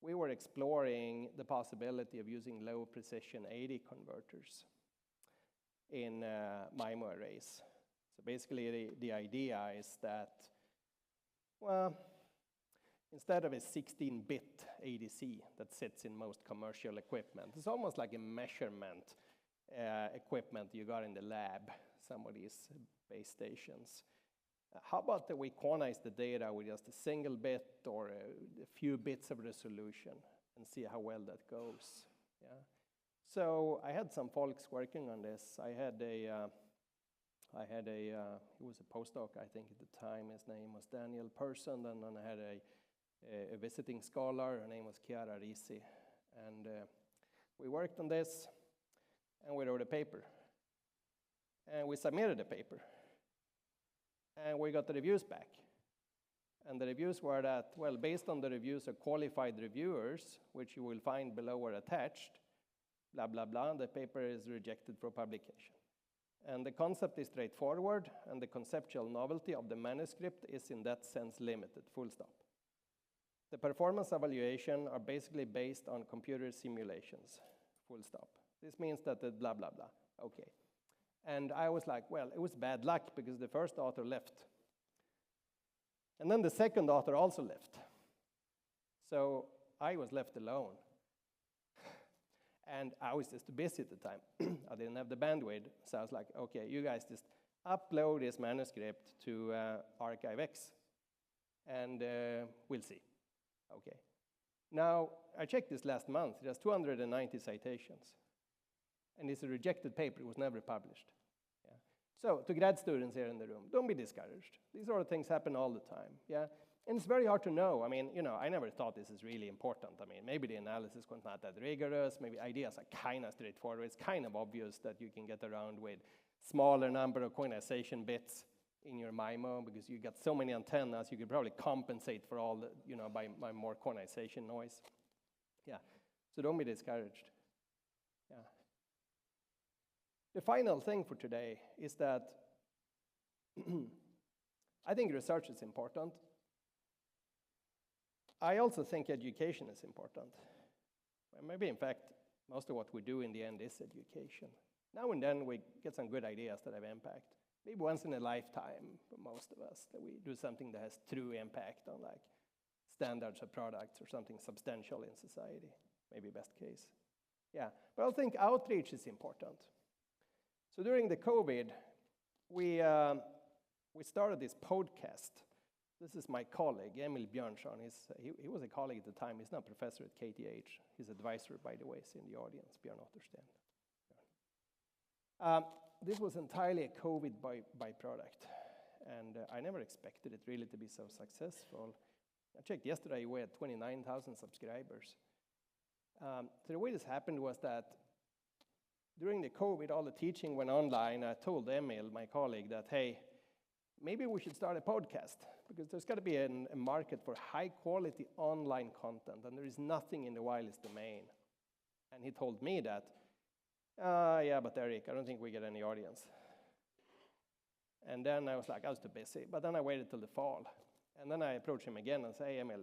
we were exploring the possibility of using low precision AD converters in MIMO arrays. So basically the idea is that, well, instead of a 16-bit ADC that sits in most commercial equipment, it's almost like a measurement equipment you got in the lab, some of these base stations. How about that we quantize the data with just a single bit or a few bits of resolution and see how well that goes? Yeah. So I had some folks working on this. I had a I had he was a postdoc, I think, at the time. His name was Daniel Persson, and then I had a visiting scholar. Her name was Chiara Risi. And we worked on this, and we wrote a paper. And we submitted a paper. And we got the reviews back. And the reviews were that, well, based on the reviews of qualified reviewers, which you will find below or attached, blah, blah, blah, the paper is rejected for publication. And the concept is straightforward, and the conceptual novelty of the manuscript is in that sense limited, full stop. The performance evaluation are basically based on computer simulations, full stop. This means that the blah, blah, blah, okay. And I was like, well, it was bad luck because the first author left. And then the second author also left. So I was left alone. And I was just too busy at the time. I didn't have the bandwidth. So I was like, okay, you guys just upload this manuscript to ArchiveX. And we'll see. Okay. Now, I checked this last month. It has 290 citations. And it's a rejected paper. It was never published. Yeah. So, to grad students here in the room, don't be discouraged. These sort of things happen all the time. Yeah. And it's very hard to know. I mean, you know, I never thought this is really important. I mean, maybe the analysis was not that rigorous. Maybe ideas are kind of straightforward. It's kind of obvious that you can get around with smaller number of coinization bits in your MIMO because you got so many antennas, you could probably compensate for all the, you know, by more coinization noise. Yeah. So don't be discouraged. Yeah. The final thing for today is that I think research is important. I also think education is important. Maybe, in fact, most of what we do in the end is education. Now and then we get some good ideas that have impact. Maybe once in a lifetime for most of us that we do something that has true impact on like standards of products or something substantial in society. Maybe best case. Yeah, but I think outreach is important. So during the COVID, we started this podcast. This is my colleague, Emil Björnsson. He was a colleague at the time. He's now professor at KTH. His advisor, by the way, is in the audience, Björn Ottersten. This was entirely a COVID byproduct. And I never expected it really to be so successful. I checked yesterday, we had 29,000 subscribers. So the way this happened was that during the COVID, all the teaching went online. I told Emil, my colleague, that, hey, maybe we should start a podcast because there's got to be a market for high-quality online content, and there is nothing in the wireless domain. And he told me that, yeah, but Erik, I don't think we get any audience. And then I was like, I was too busy. But then I waited till the fall. And then I approached him again and said, hey, Emil,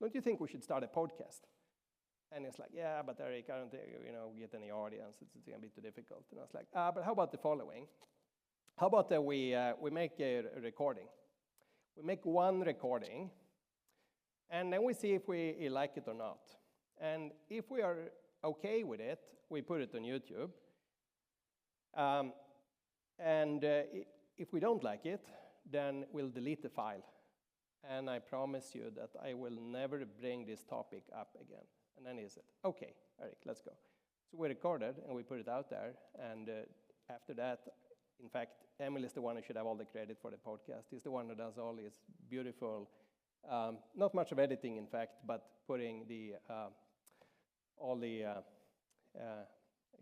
don't you think we should start a podcast? And he's like, yeah, but Erik, I don't think we get any audience. It's going to be too difficult. And I was like, but how about the following? How about that we make a recording? We make one recording, and then we see if we like it or not. And if we are okay with it, we put it on YouTube. If we don't like it, then we'll delete the file. And I promise you that I will never bring this topic up again. And then he said, okay, Erik, let's go. So we recorded, and we put it out there. And after that, in fact, Emil is the one who should have all the credit for the podcast. He's the one who does all these beautiful, not much of editing, in fact, but putting all the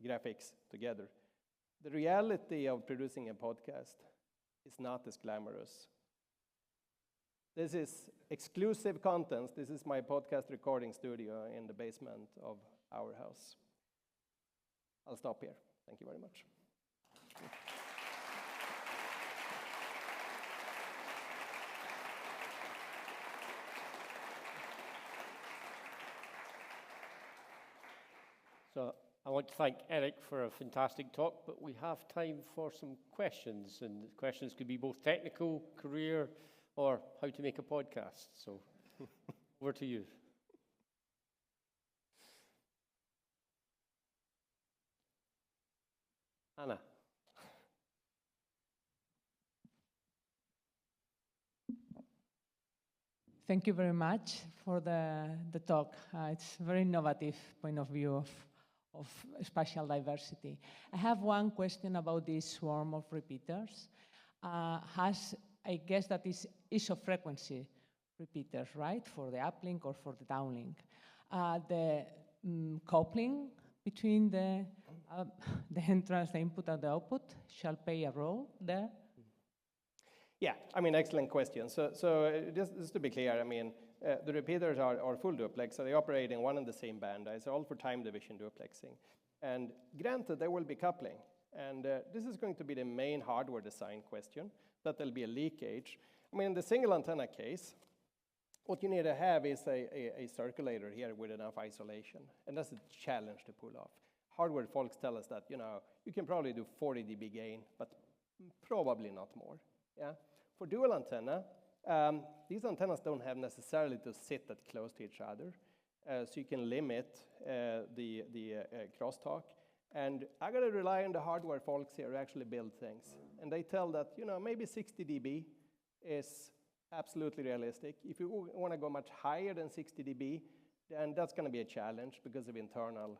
graphics together. The reality of producing a podcast is not as glamorous. This is exclusive content. This is my podcast recording studio in the basement of our house. I'll stop here. Thank you very much. So I want to thank Erik for a fantastic talk, but we have time for some questions, and the questions could be both technical, career, or how to make a podcast. So over to you. Anna. Thank you very much for the talk. It's a very innovative point of view of spatial diversity. I have one question about this swarm of repeaters. I guess that is isofrequency repeaters, right, for the uplink or for the downlink. The coupling between the entrance, the input and the output shall play a role there? Yeah, I mean, excellent question. So just to be clear, I mean, the repeaters are full duplex, so they operate in one and the same band. It's all for time division duplexing. And granted, there will be coupling. And this is going to be the main hardware design question, that there'll be a leakage. I mean, in the single antenna case, what you need to have is a circulator here with enough isolation. And that's a challenge to pull off. Hardware folks tell us that, you know, you can probably do 40 dB gain, but probably not more. Yeah. For dual antenna, these antennas don't have necessarily to sit that close to each other. So you can limit the crosstalk. And I got to rely on the hardware folks here who actually build things. And they tell that, you know, maybe 60 dB is absolutely realistic. If you want to go much higher than 60 dB, then that's going to be a challenge because of internal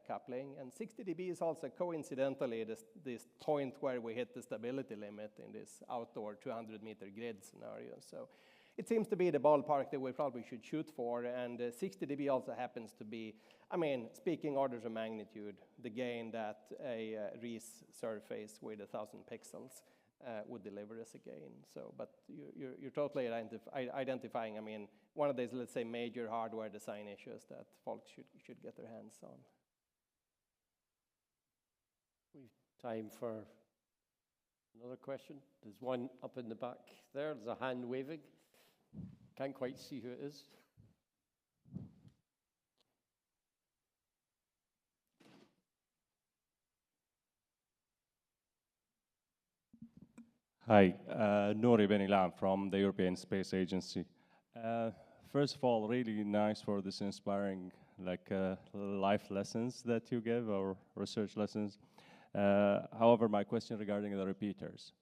coupling. And 60 dB is also coincidentally this point where we hit the stability limit in this outdoor 200-meter grid scenario. So it seems to be the ballpark that we probably should shoot for. And 60 dB also happens to be, I mean, speaking orders of magnitude, the gain that a Reese surface with 1,000 pixels would deliver as a gain. So, but you're totally identifying, I mean, one of these, let's say, major hardware design issues that folks should get their hands on. We've time for another question. There's one up in the back there. There's a hand waving. Can't quite see who it is. Hi, Nouri Benilam from the European Space Agency. First of all, really nice for this inspiring life lessons that you give, or research lessons. However, my question regarding the repeaters.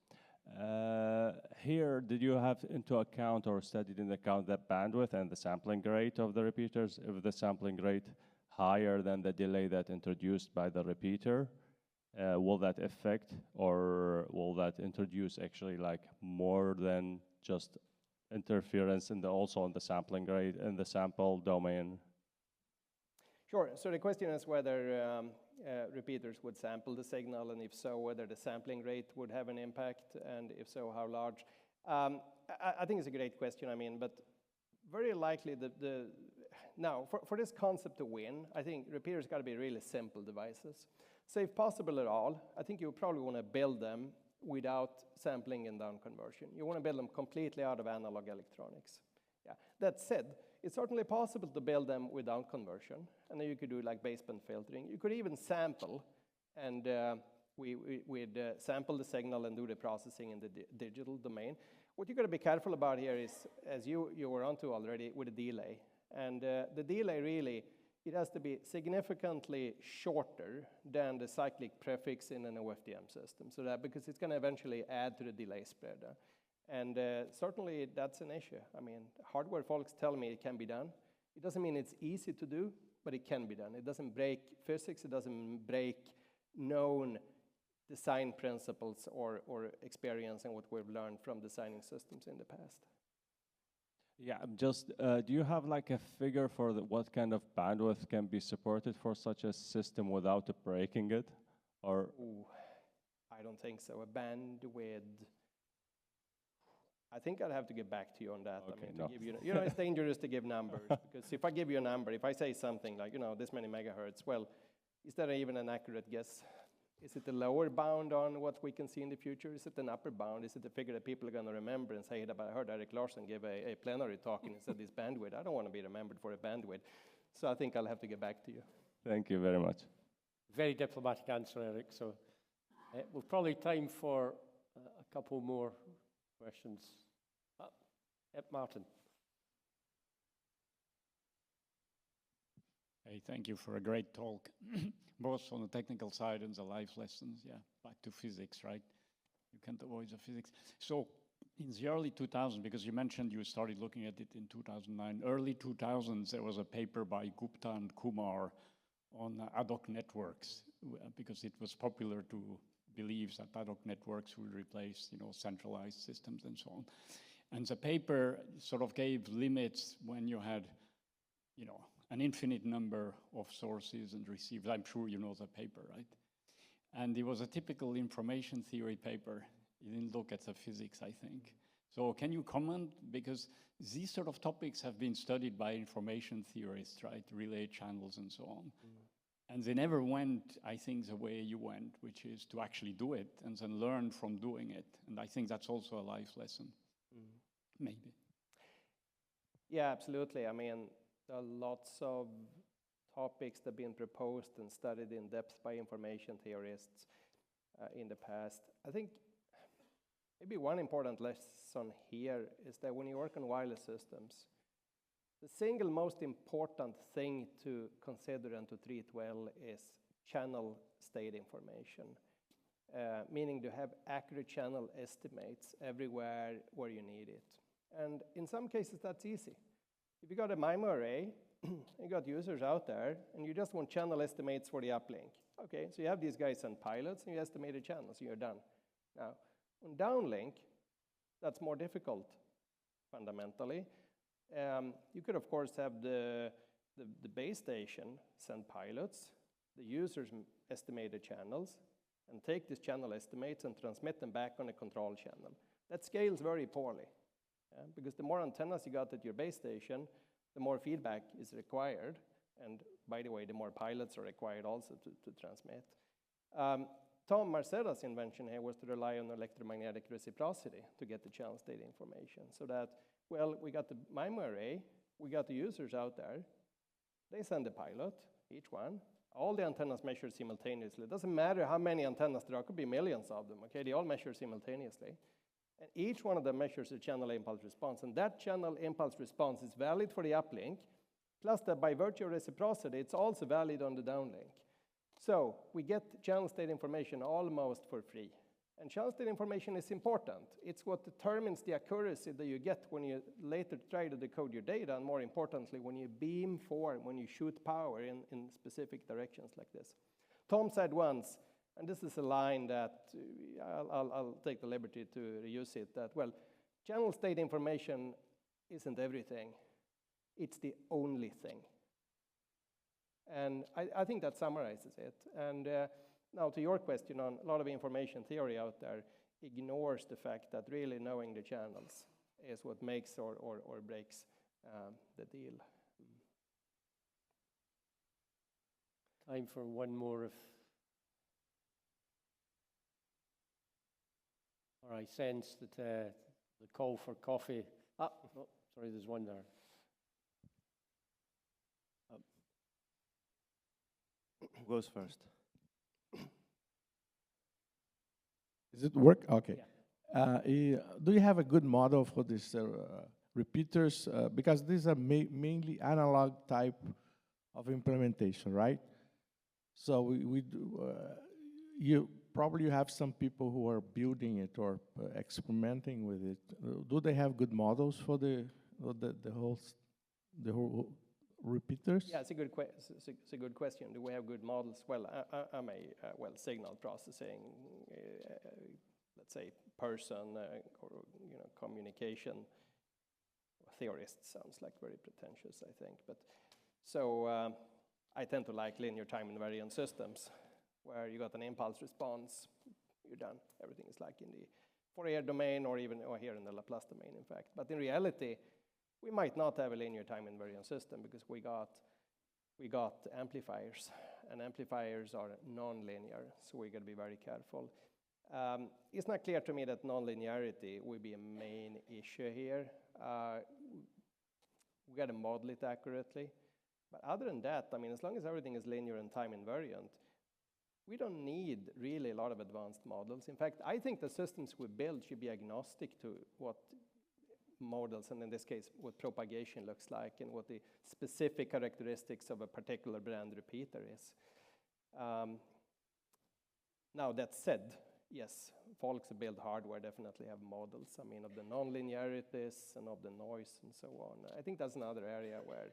Here, did you have into account or studied into account the bandwidth and the sampling rate of the repeaters? If the sampling rate higher than the delay that introduced by the repeater, will that affect, or will that introduce actually like more than just interference and also on the sampling rate and the sample domain? Sure. So the question is whether repeaters would sample the signal, and if so, whether the sampling rate would have an impact, and if so, how large. I think it's a great question. I mean, but very likely now for this concept to win, I think repeaters got to be really simple devices. So if possible at all, I think you probably want to build them without sampling and down conversion. You want to build them completely out of analog electronics. Yeah. That said, it's certainly possible to build them with down conversion, and then you could do like baseband filtering. You could even sample, and we'd sample the signal and do the processing in the digital domain. What you got to be careful about here is, as you were onto already, with a delay. And the delay really, it has to be significantly shorter than the cyclic prefix in an OFDM system, so that because it's going to eventually add to the delay spread. And certainly that's an issue. I mean, hardware folks tell me it can be done. It doesn't mean it's easy to do, but it can be done. It doesn't break physics. It doesn't break known design principles or experience and what we've learned from designing systems in the past. Yeah, just do you have like a figure for what kind of bandwidth can be supported for such a system without breaking it, or? Ooh, I don't think so. A bandwidth. I think I'd have to get back to you on that. Okay, I mean, no. to give you know, it's dangerous to give numbers because if I give you a number, if I say something like, you know, this many megahertz, well, is that even an accurate guess? Is it the lower bound on what we can see in the future? Is it an upper bound? Is it the figure that people are going to remember and say, I heard Erik Larsson give a plenary talk and he said this bandwidth. I don't want to be remembered for a bandwidth. So I think I'll have to get back to you. Thank you very much. Very diplomatic answer, Erik. So we've probably time for a couple more questions. Martin. Hey, thank you for a great talk, both on the technical side and the life lessons. Yeah, back to physics, right? You can't avoid the physics. So in the early 2000s, because you mentioned you started looking at it in 2009, early 2000s, there was a paper by Gupta and Kumar on ad hoc networks, because it was popular to believe that ad hoc networks will replace, centralized systems and so on. And the paper sort of gave limits when you had, an infinite number of sources and receivers. I'm sure you know the paper, right? And it was a typical information theory paper. It didn't look at the physics, I think. So can you comment? Because these sort of topics have been studied by information theorists, right? Relay channels and so on. And they never went, I think, the way you went, which is to actually do it and then learn from doing it. And I think that's also a life lesson, maybe. Yeah, absolutely. I mean, there are lots of topics that have been proposed and studied in depth by information theorists in the past. I think maybe one important lesson here is that when you work on wireless systems, the single most important thing to consider and to treat well is channel state information, meaning to have accurate channel estimates everywhere where you need it. And in some cases, that's easy. If you got a MIMO array, you got users out there, and you just want channel estimates for the uplink. Okay, so you have these guys send pilots, and you estimate the channels, and you're done. Now, on downlink, that's more difficult, fundamentally. You could, of course, have the base station send pilots, the users estimate the channels, and take these channel estimates and transmit them back on a control channel. That scales very poorly, because the more antennas you got at your base station, the more feedback is required. And by the way, the more pilots are required also to transmit. Tom Marcella's invention here was to rely on electromagnetic reciprocity to get the channel state information. So that, well, we got the MIMO array, we got the users out there, they send a pilot, each one. All the antennas measure simultaneously. It doesn't matter how many antennas there are, could be millions of them, okay? They all measure simultaneously. And each one of them measures a channel impulse response. And that channel impulse response is valid for the uplink, plus that by virtue of reciprocity, it's also valid on the downlink. So we get channel state information almost for free. And channel state information is important. It's what determines the accuracy that you get when you later try to decode your data, and more importantly, when you beam form, when you shoot power in specific directions like this. Tom said once, and this is a line that I'll take the liberty to reuse it, that, well, channel state information isn't everything. It's the only thing. And I think that summarizes it. And now to your question on a lot of information theory out there ignores the fact that really knowing the channels is what makes or breaks the deal. Time for one more. Or I sense that the call for coffee. Oh, sorry, there's one there. Who goes first? Does it work? Okay. Yeah. Do you have a good model for these repeaters? Because these are mainly analog type of implementation, right? So we do, you have some people who are building it or experimenting with it. Do they have good models for the whole repeaters? Yeah, it's a good question. Do we have good models? Well, I'm a signal processing, let's say, person or communication theorist. Sounds like very pretentious, I think. But so I tend to like linear time invariant systems, where you got an impulse response, you're done. Everything is like in the Fourier domain, or here in the Laplace domain, in fact. But in reality, we might not have a linear time invariant system because we got amplifiers, and amplifiers are non-linear, so we got to be very careful. It's not clear to me that non-linearity would be a main issue here. We got to model it accurately, but other than that, I mean, as long as everything is linear and time invariant, we don't need really a lot of advanced models. In fact, I think the systems we build should be agnostic to what models, and in this case, what propagation looks like and what the specific characteristics of a particular brand repeater is. Now, that said, yes, folks who build hardware definitely have models, I mean, of the non-linearities and of the noise and so on. I think that's another area where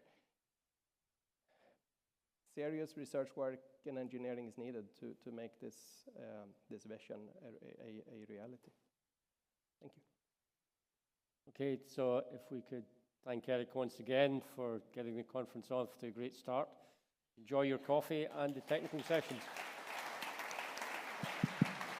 serious research work and engineering is needed to make this, this vision a reality. Thank you. Okay, so if we could thank Erik once again for getting the conference off to a great start. Enjoy your coffee and the technical sessions.